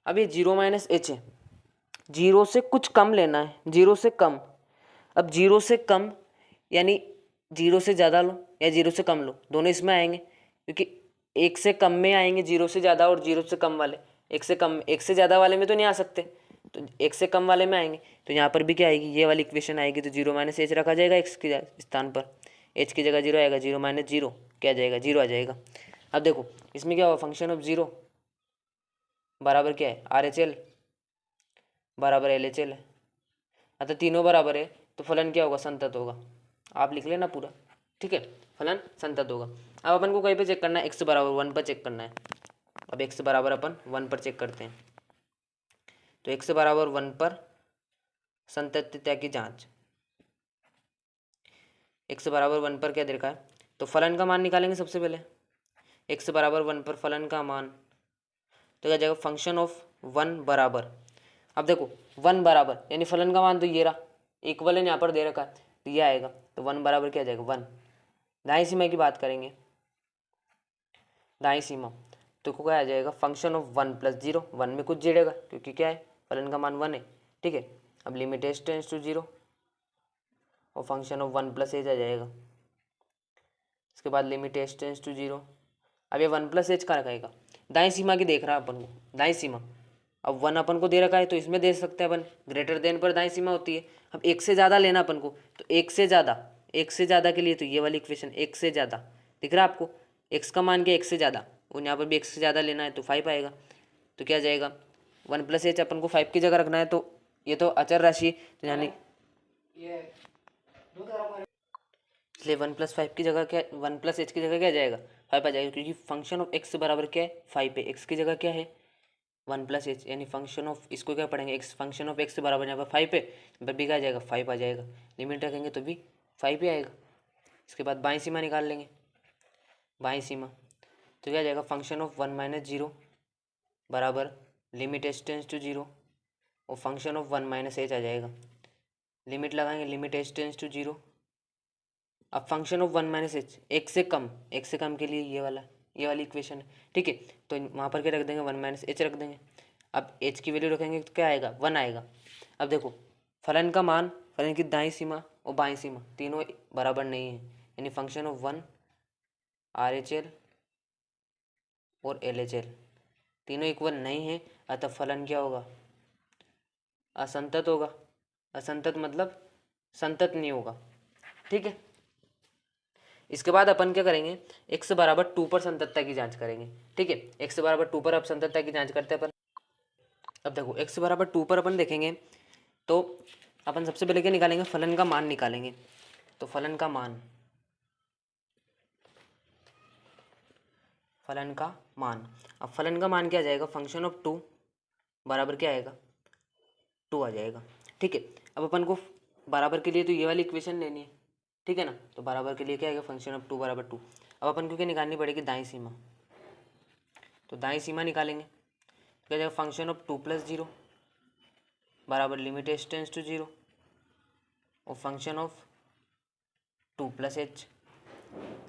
अब ये 0 माइनस एच है, 0 से कुछ कम लेना है, 0 से कम। अब 0 से कम यानी 0 से ज़्यादा लो या 0 से कम लो, दोनों इसमें आएंगे, क्योंकि एक से कम में आएंगे 0 से ज़्यादा, और 0 से कम वाले एक से कम, एक से ज़्यादा वाले में तो नहीं आ सकते, तो एक से कम वाले में आएंगे। तो यहाँ पर भी क्या आएगी, ये वाली इक्वेशन आएगी, तो 0 माइनस एच रखा जाएगा एक्स के स्थान पर, एच की जगह 0 आएगा, 0 माइनस 0 क्या आ जाएगा, 0 आ जाएगा। अब देखो इसमें क्या होगा, फंक्शन ऑफ 0 बराबर क्या है, आर एच एल बराबर एल एच एल है, अतः तीनों बराबर है, तो फलन क्या होगा, संतत होगा। आप लिख लेना पूरा, ठीक है, फलन संतत होगा। अब अपन को कहीं पे चेक करना है, एक्स बराबर 1 पर चेक करना है। अब एक्स बराबर अपन 1 पर चेक करते हैं, तो एक्स बराबर 1 पर संतत्यता की जांच, एक्स बराबर 1 पर क्या दे रखा है, तो फलन का मान निकालेंगे सबसे पहले। एक्स बराबर 1 पर फलन का मान तो क्या जाएगा, फंक्शन ऑफ 1 बराबर, अब देखो 1 बराबर यानी फलन का मान तो ये रहा, इक्वल यहाँ पर दे रखा है, तो ये आएगा, तो 1 बराबर क्या जाएगा 1। दाईं सीमा की बात करेंगे, दाईं सीमा तो क्या आ जाएगा, फंक्शन ऑफ 1 प्लस 0, 1 में कुछ जुड़ेगा क्योंकि क्या है, फलन का मान 1 है, ठीक है। अब लिमिट एच टेंस टू 0 और फंक्शन ऑफ 1 प्लस एच आ जाएगा, इसके बाद लिमिट एच टेंस टू 0। अब ये 1 प्लस एच का रखेगा, दाईं सीमा की देख रहा है अपन को, दाईं सीमा, अब 1 अपन को दे रखा है तो इसमें दे सकते हैं अपन, ग्रेटर देन पर दाईं सीमा होती है। अब एक से ज़्यादा लेना अपन को, तो एक से ज़्यादा के लिए तो ये वाली इक्वेशन, एक से ज़्यादा दिख रहा है आपको, एक्स का मान क्या, एक से ज़्यादा, और यहाँ पर भी एक्स से ज़्यादा लेना है तो 5 आएगा, तो क्या जाएगा 1 प्लस एच अपन को 5 की जगह रखना है, तो ये तो अचर राशि, तो यानी इसलिए 1 प्लस 5 की जगह क्या, 1 प्लस एच की जगह क्या जाएगा 5 आ जाएगा, क्योंकि फंक्शन ऑफ एक्स बराबर क्या है 5 है, एक्स की जगह क्या है 1 प्लस एच, यानी फंक्शन ऑफ, इसको क्या पढ़ेंगे, एक्स फंक्शन ऑफ एक्स बराबर यहाँ पर 5 है, यहाँ पर भी क्या आ जाएगा 5 आ जाएगा, लिमिट रखेंगे तो भी 5 ही आएगा। इसके बाद बाईं सीमा निकाल लेंगे, बाईं सीमा तो क्या आ जाएगा, फंक्शन ऑफ 1 माइनस 0 बराबर लिमिट एच टेंस टू 0 और फंक्शन ऑफ 1 माइनस एच आ जाएगा, लिमिट लगाएंगे, लिमिट एच टेंस टू 0। अब फंक्शन ऑफ 1 माइनस एच, एक से कम के लिए ये वाली इक्वेशन है, ठीक है, तो वहाँ पर क्या रख देंगे 1 माइनस एच रख देंगे। अब एच की वैल्यू रखेंगे तो क्या आएगा 1 आएगा। अब देखो फलन का मान, फलन की दाईं सीमा और बाईं सीमा तीनों बराबर नहीं है, यानी function of 1 R H L और एल एच एल तीनों इक्वल नहीं है, अतः फलन क्या होगा, असंतत होगा। असंतत मतलब संतत नहीं होगा, ठीक है। इसके बाद अपन क्या करेंगे, x बराबर 2 पर संततता की जांच करेंगे, ठीक है, x बराबर 2 पर अब संततता की जांच करते हैं अपन। अब देखो x बराबर 2 पर अपन देखेंगे तो अपन सबसे पहले क्या निकालेंगे, फलन का मान निकालेंगे, तो फलन का मान, अब फलन का मान क्या आ जाएगा, फंक्शन ऑफ 2 बराबर क्या आएगा 2 आ जाएगा, ठीक है। अब अपन को बराबर के लिए तो ये वाली इक्वेशन लेनी है, ठीक है ना, तो बराबर के लिए क्या आएगा, फंक्शन ऑफ 2 बराबर 2। अब अपन को क्या निकालनी पड़ेगी, दाईं सीमा, तो दाईं सीमा निकालेंगे तो क्या जाएगा, फंक्शन ऑफ 2 प्लस 0 बराबर लिमिट एच टेंस टू 0 और फंक्शन ऑफ 2 प्लस एच,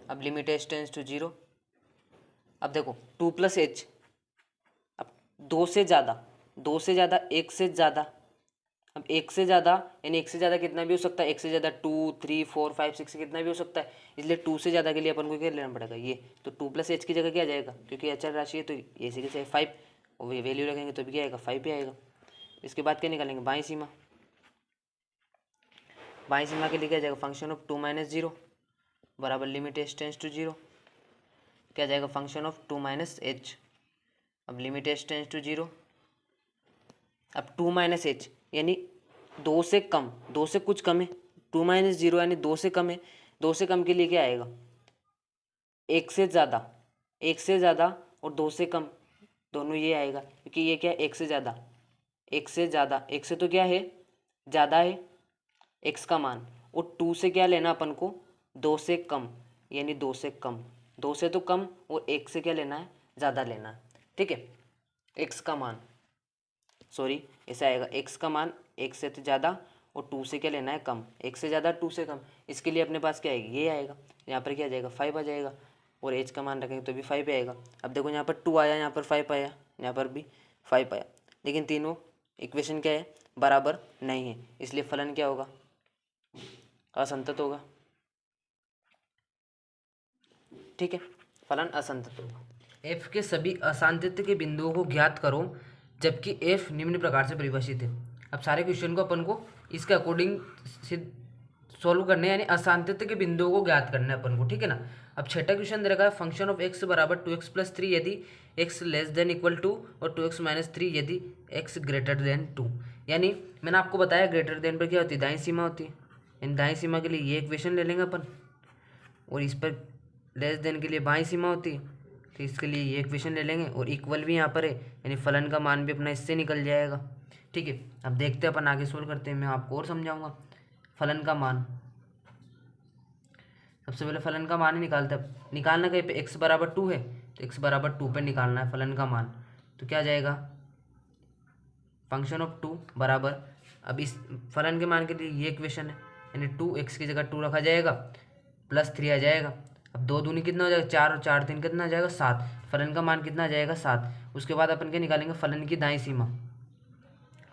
अब लिमिट एच टेंस टू 0। अब देखो 2 प्लस एच, अब 2 से ज़्यादा, एक से ज़्यादा, अब एक से ज़्यादा यानी एक से ज़्यादा कितना भी हो सकता है, एक से ज़्यादा 2 3 4 5 6 कितना भी हो सकता है, इसलिए 2 से ज़्यादा के लिए अपन को क्या लेना पड़ेगा ये, तो 2 प्लस एच की जगह क्या आ जाएगा, क्योंकि अचर राशि है तो ये से क्या 5, और वैल्यू रखेंगे तो भी क्या आएगा 5 ही आएगा। इसके बाद क्या निकालेंगे, बाईं सीमा, बाईं सीमा के लिए क्या आ जाएगा, फंक्शन ऑफ 2 माइनस 0 बराबर लिमिट एच टेंस टू 0, क्या आ जाएगा फंक्शन ऑफ 2 माइनस एच, अब लिमिट एच टेंस टू 0। अब 2 माइनस एच यानी 2 से कम, 2 से कुछ कम है, 2 माइनस 0 यानी 2 से कम है, 2 से कम के लिए क्या आएगा, एक से ज़्यादा और 2 से कम दोनों ये आएगा, क्योंकि ये क्या है एक से ज़्यादा, एक से तो क्या है ज़्यादा है एक्स का मान, और 2 से क्या लेना अपन को 2 से कम, यानी 2 से कम, 2 से तो कम और 1 से क्या लेना है, ज़्यादा लेना है। ठीक है, x का मान, सॉरी ऐसा आएगा, x का मान 1 से तो ज़्यादा और 2 से क्या लेना है, कम। 1 से ज़्यादा 2 से कम, इसके लिए अपने पास क्या आएगी, ये आएगा। यहाँ पर क्या आ जाएगा, 5 आ जाएगा, और h का मान रखेंगे तो भी 5 आएगा। अब देखो यहाँ पर 2 आया, यहाँ पर 5 आया, यहाँ पर भी 5 आया, लेकिन तीनों इक्वेशन क्या है, बराबर नहीं है, इसलिए फलन क्या होगा, असंतत होगा। ठीक है, फलन असंतत होगा। f के सभी असांतत्य के बिंदुओं को ज्ञात करो जबकि f निम्न प्रकार से परिभाषित है। अब सारे क्वेश्चन को अपन को इसके अकॉर्डिंग सॉल्व करने, यानी असांतत्य के बिंदुओं को ज्ञात करना है अपन को। ठीक है ना। अब छठा क्वेश्चन दे रखा है, फंक्शन ऑफ x बराबर 2x प्लस 3 यदि x less than equal to और 2x माइनस 3 यदि x ग्रेटर देन 2। यानी मैंने आपको बताया ग्रेटर देन पर क्या होती है, दाईं सीमा होती है। इन दाईं सीमा के लिए ये इक्वेशन ले लेंगे अपन, और इस पर लेस देन के लिए बाईं सीमा होती है, तो इसके लिए ये इक्वेशन ले लेंगे, और इक्वल भी यहाँ पर है, यानी फलन का मान भी अपना इससे निकल जाएगा। ठीक है, अब देखते हैं अपन आगे सोल्व करते हैं, मैं आपको और समझाऊंगा। फलन का मान, सबसे पहले फलन का मान ही निकालना कहीं पे x बराबर 2 है, तो x बराबर 2 पे निकालना है फलन का मान। तो क्या जाएगा, फंक्शन ऑफ 2 बराबर, अब इस फलन के मान के लिए ये इक्वेशन है, यानी 2x की जगह 2 रखा जाएगा, प्लस 3 आ जाएगा। अब 2 दूनी कितना हो जाएगा, 4 और 4 3 कितना आ जाएगा, 7। फलन का मान कितना आ जाएगा, 7। उसके बाद अपन क्या निकालेंगे, फलन की दाईं सीमा,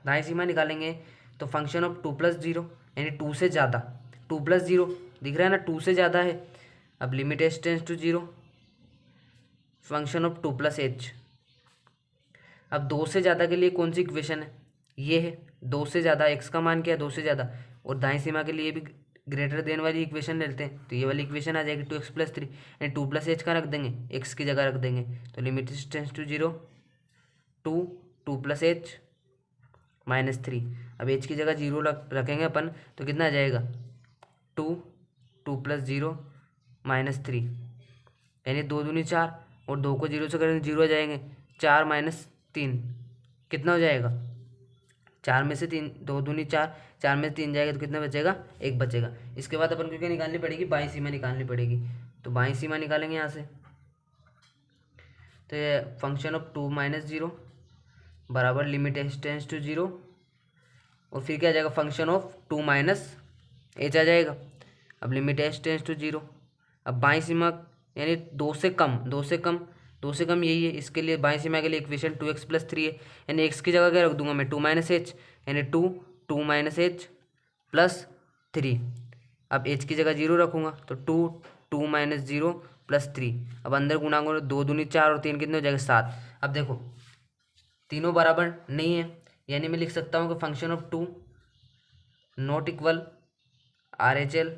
दाईं सीमा निकालेंगे, तो फंक्शन ऑफ 2 प्लस 0, यानी 2 से ज़्यादा, 2 प्लस 0 दिख रहा है ना, 2 से ज़्यादा है। अब limit h tends to 0, function of 2 plus h। अब 2 से ज़्यादा के लिए कौन सी इक्वेशन है, ये है 2 से ज़्यादा, x का मान क्या है, 2 से ज़्यादा, और दाईं सीमा के लिए भी ग्रेटर देन वाली इक्वेशन लेते हैं, तो ये वाली इक्वेशन आ जाएगी 2x प्लस 3, यानी 2 प्लस एच का रख देंगे, x की जगह रख देंगे, तो limit h tends to 0, 2 plus h minus 3। अब h की जगह 0 रखेंगे अपन, तो कितना आ जाएगा, 2 प्लस 0 माइनस 3, यानी 2 दूनी 4, और 2 को 0 से करेंगे 0 आ जाएंगे, 4 माइनस 3 कितना हो जाएगा, 4 में से 3, 2 दूनी 4, 4 में से 3 जाएगा तो कितना बचेगा, 1 बचेगा। इसके बाद अपन को क्या निकालनी पड़ेगी, बाईं सीमा निकालनी पड़ेगी, तो बाईं सीमा निकालेंगे यहाँ से, तो ये फंक्शन ऑफ 2 माइनस 0 बराबर लिमिट h टेंस टू 0, और फिर क्या आ जाएगा, फंक्शन ऑफ 2 माइनस h आ जाएगा। अब लिमिट h टेंस टू 0, अब बाईं सीमा यानी 2 से कम, 2 से कम, 2 से कम यही है, इसके लिए बाईं सीमा के लिए इक्वेशन 2x प्लस 3 है, यानी x की जगह क्या रख दूंगा मैं, 2 माइनस एच, यानी 2 माइनस एच प्लस 3। अब h की जगह 0 रखूँगा, तो 2 माइनस 0 प्लस 3। अब अंदर गुणा करो, 2 दूनी 4 और 3 कितने हो जाएगा, 7। अब देखो तीनों बराबर नहीं है, यानी मैं लिख सकता हूँ कि function of 2 not equal RHL,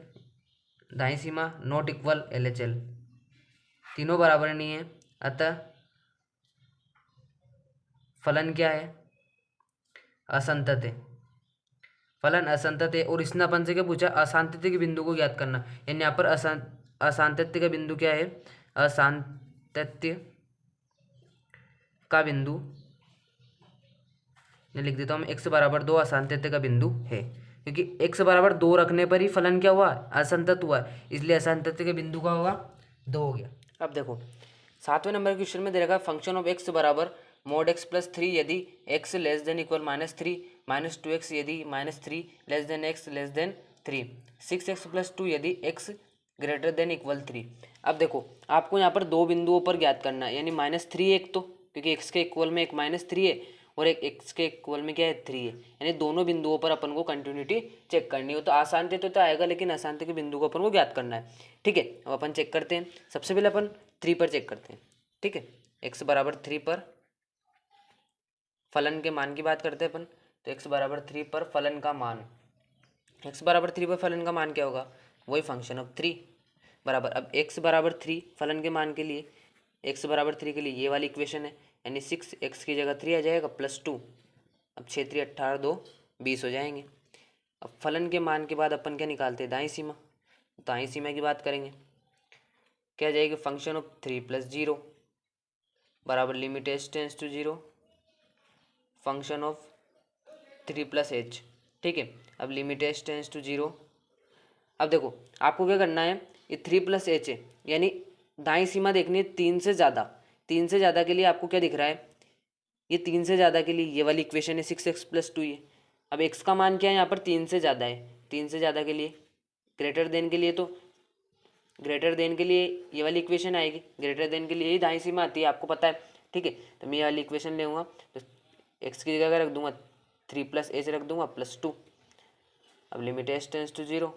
दाईं सीमा नॉट इक्वल LHL, तीनों बराबर नहीं है, अतः फलन क्या है, असंतत है। फलन असंतत है, और इसने अपन से क्या पूछा, असांतत्य के बिंदु को ज्ञात करना, यानी यहाँ पर असांतत्य का बिंदु क्या है, असांतत्य का बिंदु, मैं लिख देता हूँ मैं, x बराबर 2 असांतत्य का बिंदु है, क्योंकि x बराबर 2 रखने पर ही फलन क्या हुआ, असंतत हुआ, इसलिए असांतत्य के बिंदु का होगा 2 हो गया। अब देखो 7वें नंबर के क्वेश्चन में दे रखा है, फंक्शन ऑफ x बराबर mod x प्लस 3 यदि x less than equal minus 3 minus 2x यदि minus 3 less than x less then 3, 6x plus 2 यदि x ग्रेटर देन इक्वल 3। अब देखो आपको यहाँ पर दो बिंदुओं पर ज्ञात करना है, यानी माइनस 3 एक, तो क्योंकि x के इक्वल में एक माइनस 3 है और एक x के इक्वल में क्या है 3 है, यानी दोनों बिंदुओं पर अपन को कंटिन्यूटी चेक करनी हो। तो आसान तो आएगा, लेकिन आसान के बिंदु को अपन को ज्ञात करना है। ठीक है, अब अपन चेक करते हैं, सबसे पहले अपन 3 पर चेक करते हैं। ठीक है, x बराबर 3 पर फलन के मान की बात करते हैं अपन, तो x बराबर 3 पर फलन का मान, x बराबर 3 पर फलन का मान क्या होगा, वही फंक्शन ऑफ 3 बराबर। अब x बराबर 3 फलन के मान के लिए, x बराबर 3 के लिए ये वाली इक्वेशन है, यानी 6x की जगह 3 आ जाएगा प्लस 2। अब 6 3 18 2 20 हो जाएंगे। अब फलन के मान के बाद अपन क्या निकालते हैं, दाईं सीमा, दाईं सीमा की बात करेंगे, क्या जाएगी, फंक्शन ऑफ 3 प्लस 0 बराबर limit h tends to 0, function of 3 plus h. ठीक है, अब लिमिट h टेंस टू 0। अब देखो आपको क्या करना है, ये 3 प्लस एच है, यानी दाईं सीमा देखनी है 3 से ज़्यादा। 3 से ज़्यादा के लिए आपको क्या दिख रहा है, ये 3 से ज़्यादा के लिए ये वाली इक्वेशन है 6x+2 है। अब x का मान क्या है यहाँ पर, 3 से ज़्यादा है। 3 से ज़्यादा के लिए, ग्रेटर देन के लिए, तो ग्रेटर देन के लिए ये वाली इक्वेशन आएगी। ग्रेटर देन के लिए ही दाईं सीमा आती है, आपको पता है, ठीक है। तो मैं ये वाली इक्वेशन लूँगा, तो x की जगह रख दूंगा 3+h रख दूंगा +2। अब लिमिट h टेंस टू 0,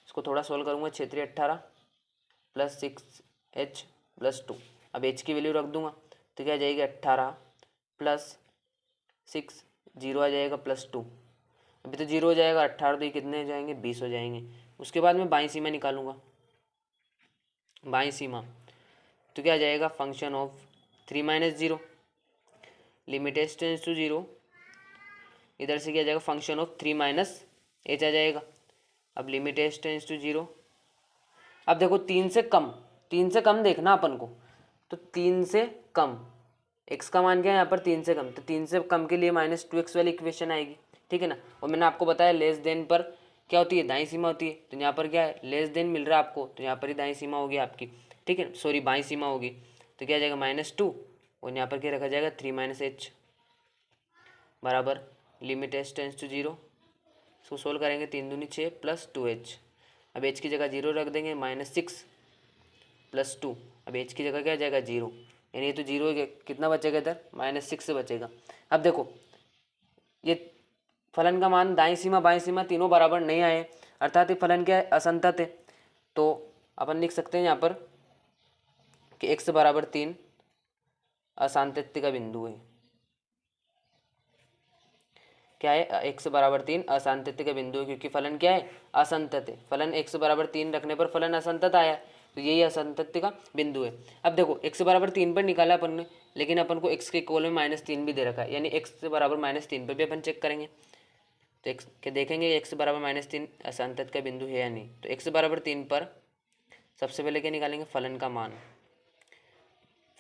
इसको थोड़ा सोल्व करूँगा, 6×3 18 + 6h+2। अब h की वैल्यू रख दूंगा, तो क्या आ जाएगी 18 + 6, 0 आ जाएगा +2। अभी तो 0 हो जाएगा, 18 तो ये कितने हो जाएंगे, 20 हो जाएंगे। उसके बाद मैं बाईं सीमा निकालूंगा, बाईं सीमा, तो क्या आ जाएगा, function of 3 - 0, limit h tends to 0, इधर से क्या आ जाएगा, फंक्शन ऑफ 3 - h आ जाएगा। अब लिमिट h टेंस टू 0, अब देखो 3 से कम, 3 से कम देखना अपन को, तो 3 से कम, x का मान क्या है यहाँ पर, 3 से कम, तो 3 से कम के लिए -2x वाली इक्वेशन आएगी, ठीक है ना। और मैंने आपको बताया लेस देन पर क्या होती है, दाईं सीमा होती है। तो यहाँ पर क्या है, लेस देन मिल रहा है आपको, तो यहाँ पर ही दाईं सीमा होगी आपकी, ठीक है, सॉरी बाईं सीमा होगी। तो क्या आ जाएगा -2, और यहाँ पर क्या रखा जाएगा 3 - h बराबर लिमिट h टेंस टू 0। इसको सोल्व करेंगे, 3 दूनी 6 + 2h। अब h की जगह 0 रख देंगे, -6 + 2। अब h की जगह क्या आ जाएगा 0, यानी ये तो 0 कितना बचेगा इधर, -6 से बचेगा। अब देखो ये फलन का मान दाईं सीमा बाईं सीमा तीनों बराबर नहीं आए, अर्थात ये फलन क्या है, असंतत है। तो अपन लिख सकते हैं यहाँ पर कि x = 3 असांतत्य का बिंदु है। क्या है, x = 3 असांतत्य का बिंदु है, क्योंकि फलन क्या है, असंतत है। फलन x = 3 रखने पर फलन असंतत आया, तो यही असंतत्य का बिंदु है। अब देखो x = 3 पर निकाला अपन ने, लेकिन अपन को x के इक्वल में -3 भी दे रखा है, यानी x = -3 पर भी अपन चेक करेंगे। तो x के देखेंगे x = -3 असंतत का बिंदु है या नहीं। तो x = 3 पर सबसे पहले क्या निकालेंगे, फलन का मान।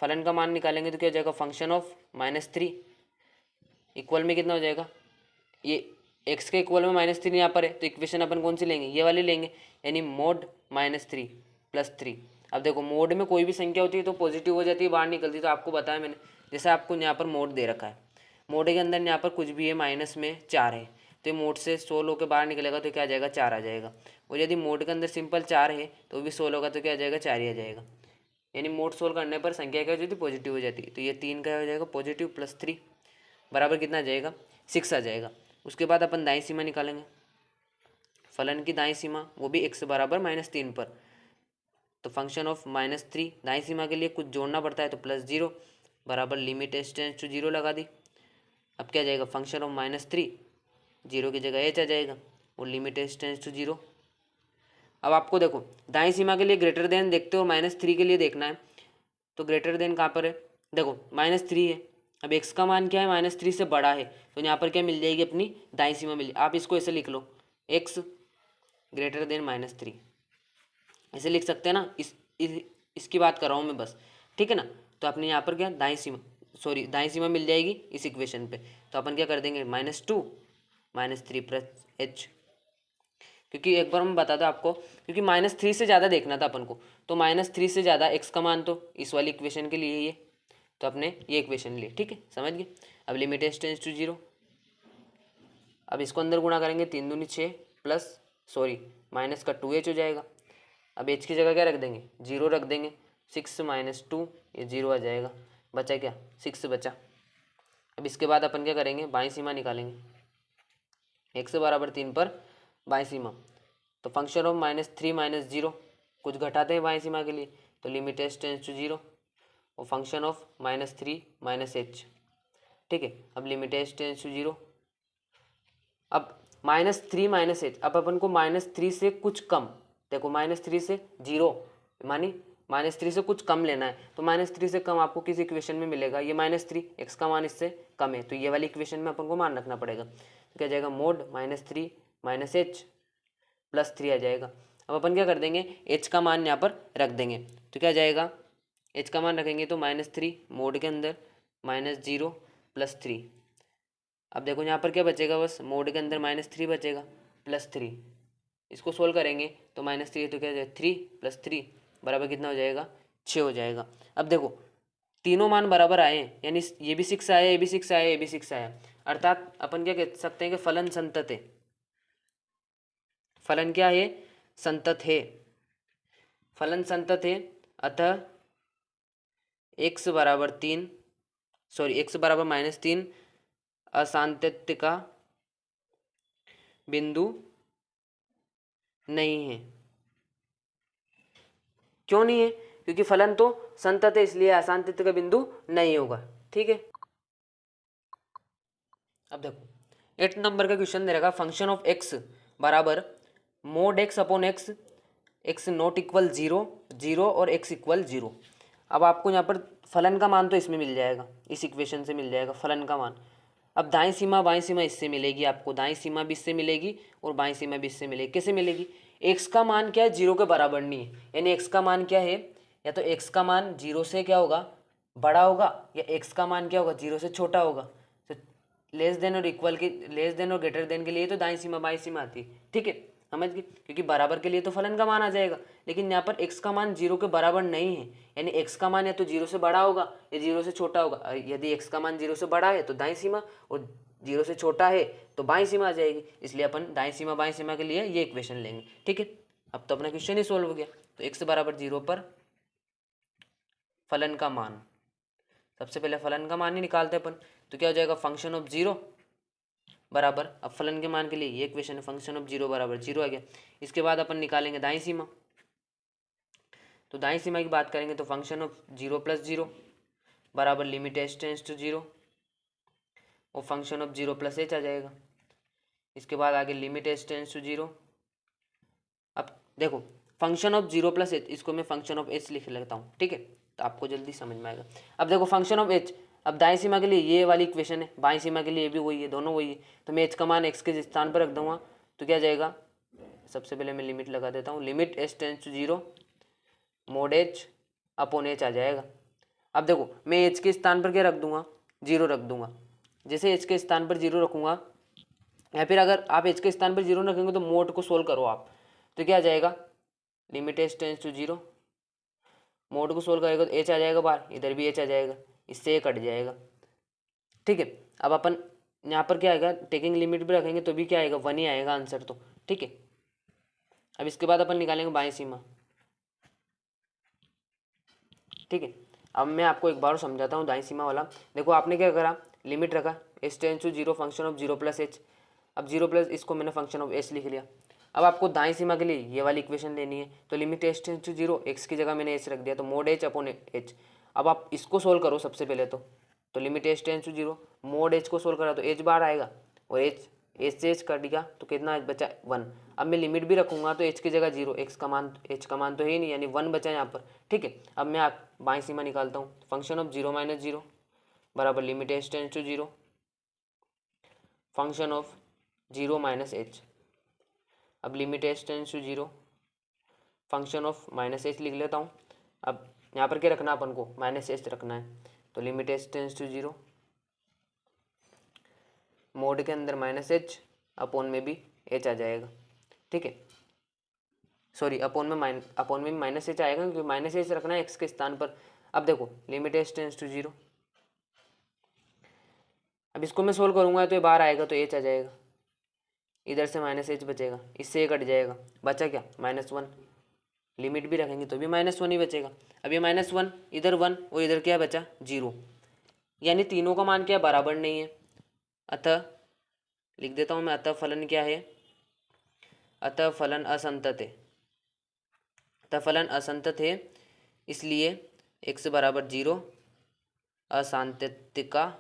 फलन का मान निकालेंगे तो क्या हो जाएगा, फंक्शन ऑफ -3 इक्वल में कितना हो जाएगा, ये x के इक्वल में -3 यहाँ पर है, तो इक्वेशन अपन कौन सी लेंगे, ये वाली लेंगे, यानी mod -3 + 3। अब देखो मोड में कोई भी संख्या होती है तो पॉजिटिव हो जाती है, बाहर निकलती है, तो आपको बताया मैंने, जैसे आपको यहाँ पर मोड दे रखा है, मोड के अंदर यहाँ पर कुछ भी है, माइनस में 4 है, तो ये मोड से 16 होकर बाहर निकलेगा, तो क्या आ जाएगा, 4 आ जाएगा। और यदि मोड के अंदर सिंपल 4 है तो भी 16 होगा, तो क्या आ जाएगा, 4 ही आ जाएगा। यानी मोड सोल्व करने पर संख्या क्या हो जाती है, पॉजिटिव हो जाती है। तो ये 3 का हो जाएगा पॉजिटिव +3 बराबर कितना आ जाएगा, 6 आ जाएगा। उसके बाद अपन दाईं सीमा निकालेंगे, फलन की दाईं सीमा, वो भी x = -3 पर। तो फंक्शन ऑफ -3 दाईं सीमा के लिए कुछ जोड़ना पड़ता है, तो +0 बराबर लिमिट h टेंस टू 0 लगा दी। अब क्या जाएगा, फंक्शन ऑफ -3, 0 की जगह h आ जाएगा, और लिमिट h टेंस टू 0। अब आपको देखो दाईं सीमा के लिए ग्रेटर देन देखते हो, -3 के लिए देखना है, तो ग्रेटर देन कहाँ पर है, देखो -3 है। अब x का मान क्या है, -3 से बड़ा है, तो यहाँ पर क्या मिल जाएगी, अपनी दाईं सीमा मिल। आप इसको ऐसे लिख लो, x ग्रेटर देन -3, ऐसे लिख सकते हैं ना, इसकी बात कर रहा हूँ मैं बस, ठीक है ना। तो अपने यहाँ पर क्या दाईं सीमा, सॉरी दाईं सीमा मिल जाएगी इस इक्वेशन पे, तो अपन क्या कर देंगे, -2 -3 + h, क्योंकि एक बार मैं बता दूं आपको, क्योंकि -3 से ज़्यादा देखना था अपन को, तो -3 से ज़्यादा x का मान तो इस वाली इक्वेशन के लिए ये, तो अपने ये इक्वेशन लिए, ठीक है, समझ गए। अब लिमिट h टेंस टू 0, अब इसको अंदर गुणा करेंगे, 3 दूनी 6 प्लस सॉरी माइनस का 2h हो जाएगा। अब h की जगह क्या रख देंगे, 0 रख देंगे, 6 - 2 ये 0 आ जाएगा, बचा क्या, 6 बचा। अब इसके बाद अपन क्या करेंगे, बाईं सीमा निकालेंगे, x = 3 पर बाईं सीमा, तो फंक्शन ऑफ -3 - 0 कुछ घटाते हैं बाईं सीमा के लिए, तो लिमिट h टेंस टू 0, और फंक्शन ऑफ -3 - h, ठीक है। अब लिमिट h टेंस टू 0, अब -3 - h, अब अपन को -3 से कुछ कम, देखो -3 से 0 मानी -3 से कुछ कम लेना है, तो -3 से कम आपको किस इक्वेशन में मिलेगा, ये -3, x का मान इससे कम है, तो ये वाली इक्वेशन में अपन को मान रखना पड़ेगा। तो क्या जाएगा, मोड -3 - h +3 आ जाएगा। अब अपन क्या कर देंगे, h का मान यहाँ पर रख देंगे, तो क्या जाएगा, h का मान रखेंगे तो -3 मोड के अंदर -0 +3। अब देखो यहाँ पर क्या बचेगा, बस मोड के अंदर -3 बचेगा +3, इसको सोल्व करेंगे तो -3 तो क्या जाएगा 3 + 3 बराबर कितना हो जाएगा 6 हो जाएगा। अब देखो तीनों मान बराबर आए हैं, यानी ये भी 6 आया, ये भी 6 आया, ये भी 6 आया, अर्थात अपन क्या कह सकते हैं कि फलन संतत है। फलन क्या है? संतत है। फलन संतत है, अतः x बराबर 3 x बराबर -3 असांतत्य का बिंदु नहीं है। क्यों नहीं है? क्योंकि फलन तो संतत है, इसलिए असांतत्य का बिंदु नहीं होगा। ठीक है, अब देखो 8 नंबर का क्वेश्चन दे रखा, फंक्शन ऑफ x बराबर mode x upon x, x not equal 0 0 और x इक्वल 0। अब आपको यहाँ पर फलन का मान तो इसमें मिल जाएगा, इस इक्वेशन से मिल जाएगा फलन का मान। अब दाईं सीमा बाईं सीमा इससे मिलेगी, आपको दाईं सीमा भी इससे मिलेगी और बाईं सीमा भी इससे मिलेगी। कैसे मिलेगी? x का मान क्या है? 0 के बराबर नहीं है, यानी x का मान क्या है? या तो x का मान 0 से क्या होगा? बड़ा होगा, या x का मान क्या होगा? 0 से छोटा होगा। तो लेस देन और इक्वल के, लेस देन और ग्रेटर देन के लिए तो दाईं सीमा बाईं सीमा आती है। ठीक है, समझ गए? क्योंकि बराबर के लिए तो फलन का मान आ जाएगा, लेकिन यहाँ पर x का मान 0 के बराबर नहीं है, यानी x का मान या तो 0 से बड़ा होगा या 0 से छोटा होगा। यदि x का मान 0 से बड़ा है तो दाईं सीमा, और 0 से छोटा है तो बाईं सीमा आ जाएगी, इसलिए अपन दाईं सीमा बाईं सीमा के लिए ये इक्वेशन लेंगे। ठीक है, अब तो अपना क्वेश्चन ही सोल्व हो गया। तो x बराबर 0 पर फलन का मान, सबसे पहले फलन का मान ही निकालते हैं अपन। तो क्या हो जाएगा? फंक्शन ऑफ 0 बराबर, अब फलन के मान के लिए ये इक्वेशन है, फंक्शन ऑफ 0 बराबर 0 आ गया। इसके बाद अपन निकालेंगे दाईं सीमा। तो दाईं सीमा की बात करेंगे तो फंक्शन ऑफ 0 + 0 बराबर लिमिट h टेंड्स टू 0 और फंक्शन ऑफ 0 + h आ जाएगा। इसके बाद आगे लिमिट h टेंड्स टू 0। अब देखो फंक्शन ऑफ 0 + h, इसको मैं फंक्शन ऑफ h लिख लेता हूँ। ठीक है, तो आपको जल्दी समझ में आएगा। अब देखो फंक्शन ऑफ h, अब दाईं सीमा के लिए ये वाली इक्वेशन है, बाईं सीमा के लिए भी वही है, दोनों वही है। तो मैं h का मान x के स्थान पर रख दूंगा, तो क्या जाएगा? सबसे पहले मैं लिमिट लगा देता हूँ, limit h tends to 0 mod h upon h आ जाएगा। अब देखो मैं h के स्थान पर क्या रख दूंगा? 0 रख दूंगा। जैसे h के स्थान पर 0 रखूंगा, या फिर अगर आप h के स्थान पर 0 रखेंगे तो मोड को सोल्व करो आप, तो क्या आ जाएगा? Limit h tends to 0, mod को सोल्व करेगा तो h आ जाएगा बाहर, इधर भी h आ जाएगा, इससे ये कट जाएगा। ठीक है, अब अपन यहाँ पर क्या आएगा? टेकिंग लिमिट भी रखेंगे तो भी क्या आएगा? 1 ही आएगा आंसर तो। ठीक है, अब इसके बाद अपन निकालेंगे बाईं सीमा। ठीक है, अब मैं आपको एक बार समझाता हूँ दाईं सीमा वाला। देखो आपने क्या करा? लिमिट रखा h tends to 0 function of 0 + h। अब 0 + इसको मैंने फंक्शन ऑफ h लिख लिया। अब आपको दाईं सीमा के लिए ये वाली इक्वेशन लेनी है, तो limit h tends to 0, x की जगह मैंने h रख दिया, तो मोड h अपॉन h। अब आप इसको सोल्व करो सबसे पहले तो limit h tends to 0, mod h को सोल्व करा तो h बाहर आएगा, और h से h कट गया तो कितना बचा? 1। अब मैं लिमिट भी रखूंगा तो h की जगह 0, h का मान तो है ही नहीं, यानी 1 बचा यहाँ पर। ठीक है, अब मैं बाईं सीमा निकालता हूँ। फंक्शन ऑफ 0 - 0 बराबर limit h tends to 0 function of 0 - h। अब limit h tends to 0 function of -h लिख लेता हूँ। अब यहाँ पर क्या रखना अपन को? -h रखना है, तो limit h tends to 0, mod के अंदर -h, अपॉन में भी h आ जाएगा। ठीक है, सॉरी अपॉन में -h आएगा, क्योंकि -h रखना है x के स्थान पर। अब देखो लिमिट h टेंड्स टू 0, अब इसको मैं सोल्व करूंगा तो ये बाहर आएगा तो h आ जाएगा, इधर से -h बचेगा, इससे ये कट जाएगा, बचा क्या? -1। लिमिट भी रखेंगे तो भी -1 ही बचेगा। अब ये -1 इधर 1 और इधर क्या बचा? 0, यानी तीनों का मान क्या? बराबर नहीं है। अतः लिख देता हूँ मैं, अतः फलन क्या है? अतः फलन असंतत है। अतः फलन असंतत है, इसलिए x बराबर 0 असांतत्य का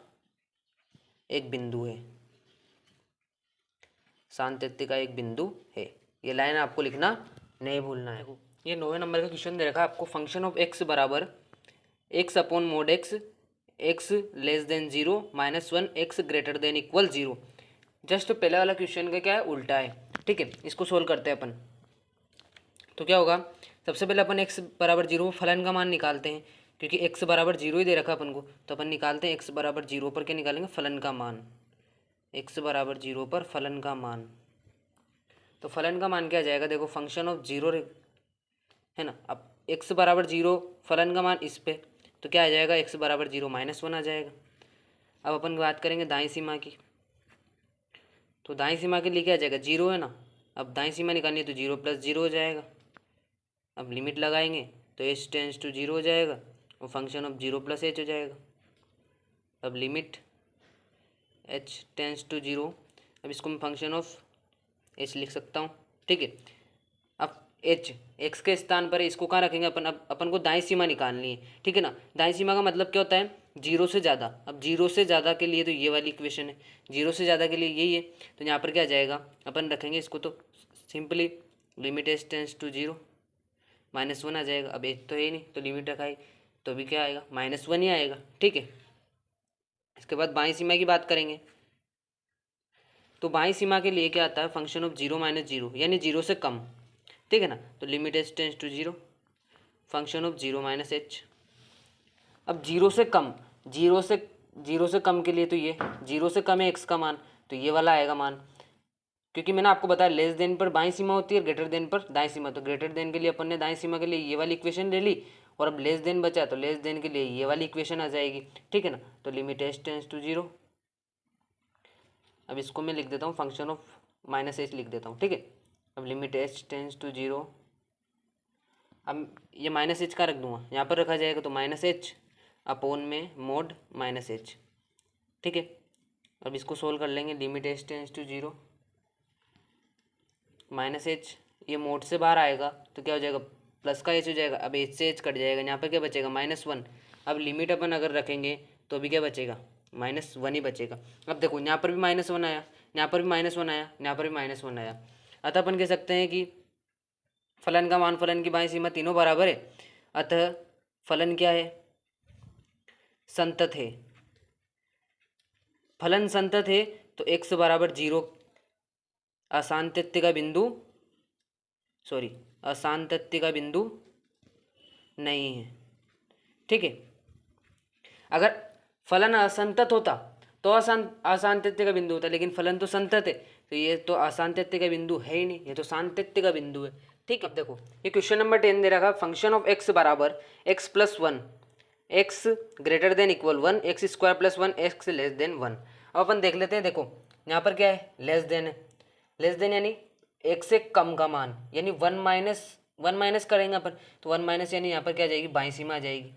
एक बिंदु है, सातत्य का एक बिंदु है। ये लाइन आपको लिखना नहीं भूलना है। ये 9वें नंबर का क्वेश्चन दे रखा है आपको, फंक्शन ऑफ x बराबर x upon mode x, x less then 0 -1 x greater than equal 0। Just पहले वाला क्वेश्चन का क्या है? उल्टा है। ठीक है, इसको सोल्व करते हैं अपन। तो क्या होगा? सबसे पहले अपन x बराबर 0 फलन का मान निकालते हैं, क्योंकि x बराबर 0 ही दे रखा अपन को, तो अपन निकालते हैं x बराबर 0 पर क्या निकालेंगे? फलन का मान। x बराबर 0 पर फलन का मान, तो फलन का मान क्या आ जाएगा? देखो फंक्शन ऑफ 0 है ना। अब एक्स बराबर जीरो फलन का मान इस पे, तो क्या आ जाएगा, एक्स बराबर जीरो -1 आ जाएगा। अब अपन बात करेंगे दाईं सीमा की, तो दाईं सीमा के लिए क्या आ जाएगा, जीरो है ना। अब दाईं सीमा निकालनी है तो जीरो प्लस जीरो हो जाएगा। अब लिमिट लगाएंगे तो एच टेंस टू जीरो हो जाएगा और function of zero plus H हो जाएगा। अब limit H tends to zero, अब इसको मैं फंक्शन ऑफ एच लिख सकता हूँ, ठीक है। अब एच एक्स के स्थान पर है, इसको कहाँ रखेंगे अपन, अब अपन को दाईं सीमा निकालनी है, ठीक है ना। दाईं सीमा का मतलब क्या होता है, जीरो से ज़्यादा। अब जीरो से ज़्यादा के लिए तो ये वाली इक्वेशन है, जीरो से ज़्यादा के लिए यही है, तो यहाँ पर क्या आ जाएगा, अपन रखेंगे इसको तो simply limit H tends to zero -1 आ जाएगा। अब एच तो है ही नहीं, तो लिमिट रखाई तो भी क्या आएगा, -1 ही आएगा, ठीक है। इसके बाद बाईं सीमा की बात करेंगे, तो बाईं सीमा के लिए क्या आता है, function of zero minus zero, यानी जीरो से कम, ठीक है ना। तो limit H tends to zero function of zero minus H. अब जीरो से कम, जीरो से कम के लिए तो ये जीरो से कम है एक्स का मान, तो ये वाला आएगा मान, क्योंकि मैंने आपको बताया लेस देन पर बाईं सीमा होती है, ग्रेटर देन पर दाईं सीमा। तो ग्रेटर देन के लिए अपन ने दाईं सीमा के लिए ये वाली इक्वेशन ले ली, और अब लेस देन बचा तो लेस देन के लिए ये वाली इक्वेशन आ जाएगी, ठीक है ना। तो limit H tends to zero, अब इसको मैं लिख देता हूँ फंक्शन ऑफ -h लिख देता हूँ, ठीक है। अब limit H tends to zero, अब ये -h का रख दूंगा, यहाँ पर रखा जाएगा तो -h अपॉन में मोड -h, ठीक है। अब इसको सोल्व कर लेंगे, limit H tends to zero -h, ये मोड से बाहर आएगा तो क्या हो जाएगा, प्लस का h हो जाएगा। अब h से h कट जाएगा, यहाँ पर क्या बचेगा, -1। अब लिमिट अपन अगर रखेंगे तो अभी क्या बचेगा, -1 ही बचेगा। अब देखो यहाँ पर भी -1 आया, यहाँ पर भी -1 आया, यहाँ पर भी -1 आया। अतः अपन कह सकते हैं कि फलन का मान फलन की बाईं सीमा तीनों बराबर है, अतः फलन क्या है, संतत है। फलन संतत है तो x बराबर जीरो असांतत्य का बिंदु, असांतत्य का बिंदु नहीं है, ठीक है। अगर फलन असंतत होता तो असांतत्य का बिंदु होता, लेकिन फलन तो संतत है तो ये तो असांतत्य का बिंदु है ही नहीं, ये तो सातत्य का बिंदु है, ठीक है। अब देखो ये क्वेश्चन नंबर 10 दे रखा, फंक्शन ऑफ x बराबर x plus 1, x greater than equal 1, x square plus 1, x less then 1। अब अपन देख लेते हैं, देखो यहाँ पर क्या है, लेस देन है, लेस देन यानी एक से कम का मान, यानी वन माइनस करेंगे अपन, तो वन माइनस यानी यहाँ पर क्या आ जाएगी, बाईं सीमा आ जाएगी,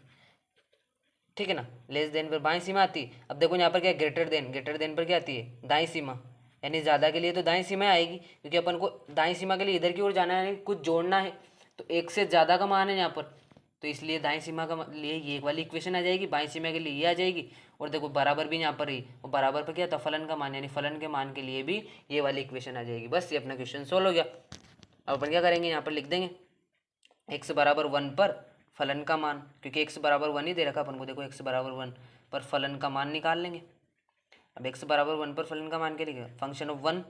ठीक है ना। लेस देन पर बाईं सीमा आती है। अब देखो यहाँ पर क्या है, ग्रेटर देन पर क्या आती है, दाईं सीमा, यानी ज़्यादा के लिए तो दाईं सीमा आएगी, क्योंकि अपन को दाईं सीमा के लिए इधर की ओर जाना है, कुछ जोड़ना है, तो एक से ज़्यादा का मान है यहाँ पर, तो इसलिए दाईं सीमा का लिए ये वाली इक्वेशन आ जाएगी, बाईं सीमा के लिए ये आ जाएगी। और देखो बराबर भी यहाँ पर ही, और बराबर पर क्या था, फलन का मान, यानी फलन के मान के लिए भी ये वाली इक्वेशन आ जाएगी। बस ये अपना क्वेश्चन सोल्व हो गया। अब अपन क्या करेंगे, यहाँ पर लिख देंगे x बराबर 1 पर फलन का मान, क्योंकि x बराबर 1 ही दे रखा अपन को, देखो x बराबर 1 पर फलन का मान निकाल लेंगे। अब x बराबर 1 पर फलन का मान क्या लिखेगा, फंक्शन ऑफ 1,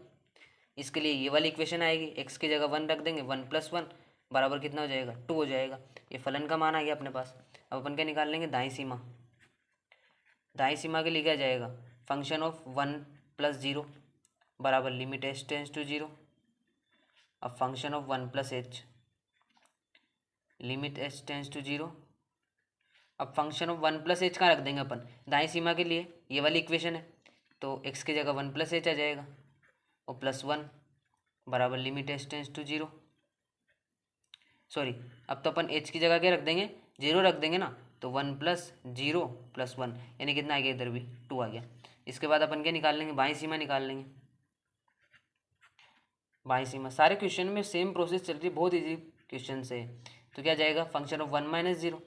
इसके लिए ये वाली इक्वेशन आएगी, x की जगह 1 रख देंगे, 1 प्लस 1 बराबर कितना हो जाएगा, 2 हो जाएगा। ये फलन का मान आ गया अपने पास। अब अपन क्या निकाल लेंगे, दाईं सीमा, दाईं सीमा के लिए क्या जाएगा, फंक्शन ऑफ 1 प्लस 0 बराबर लिमिट h टेंस टू 0। अब function of 1 plus h limit h tends to 0। अब फंक्शन ऑफ 1 प्लस एच कहाँ रख देंगे अपन, दाईं सीमा के लिए ये वाली इक्वेशन है, तो x की जगह 1 प्लस एच आ जाएगा, और प्लस 1 बराबर limit h tends to 0। Sorry, अब तो अपन h की जगह क्या रख देंगे, 0 रख देंगे ना, तो 1 प्लस 0 प्लस 1 यानी कितना आ गया, इधर भी 2 आ गया। इसके बाद अपन क्या निकाल लेंगे, बाईं सीमा निकाल लेंगे। बाईं सीमा, सारे क्वेश्चन में सेम प्रोसेस चल रही है, बहुत ईजी क्वेश्चन है। तो क्या जाएगा, फंक्शन ऑफ 1 माइनस 0,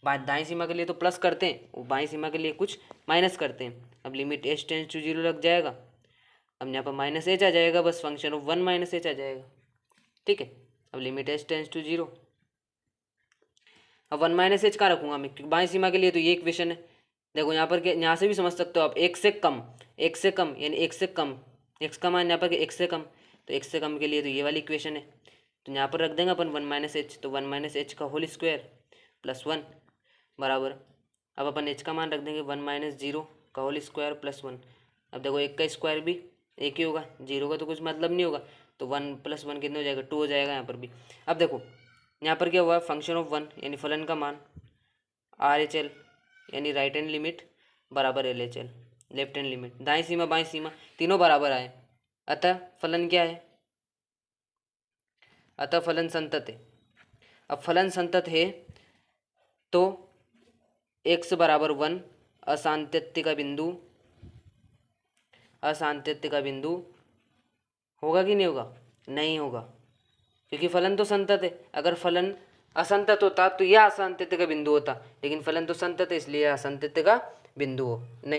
दाईं सीमा के लिए तो प्लस करते हैं, और बाईं सीमा के लिए कुछ माइनस करते हैं। अब लिमिट h टेंस टू 0 लग जाएगा, अब यहाँ पर माइनस h आ जाएगा, बस फंक्शन ऑफ 1 माइनस h आ जाएगा, ठीक है। अब लिमिट h टेंस टू 0, अब 1 माइनस h कहाँ रखूँगा मैं, क्योंकि बाईं सीमा के लिए तो ये इक्वेशन है। देखो यहाँ पर क्या, यहाँ से भी समझ सकते हो आप, एक से कम यानी एक से कम, x का मान यहाँ पर एक से कम, तो x से कम के लिए तो ये वाली इक्वेशन है, तो यहाँ पर रख देंगे अपन 1 माइनस एच, तो 1 माइनस एच का होल स्क्वायर प्लस 1 बराबर, अब अपन h का मान रख देंगे 1 माइनस 0 का होल स्क्वायर प्लस 1। अब देखो एक का स्क्वायर भी एक ही होगा, 0 का तो कुछ मतलब नहीं होगा, तो 1 प्लस 1 कितना हो जाएगा, 2 हो जाएगा यहाँ पर भी। अब देखो यहाँ पर क्या हुआ, फंक्शन ऑफ वन यानी फलन का मान RHL यानी राइट हैंड लिमिट बराबर LHL लेफ्ट हैंड लिमिट, दाएं सीमा बाएं सीमा तीनों बराबर आए, अतः फलन क्या है, अतः फलन संतत है। अब फलन संतत है तो x बराबर 1 असांतत्य का बिंदु होगा कि नहीं होगा, नहीं होगा, क्योंकि फलन तो संतत है। अगर फलन असंतत होता तो यह असांतत्य का बिंदु होता, लेकिन फलन तो संतत है इसलिए असंतत्य का बिंदु हो नहीं।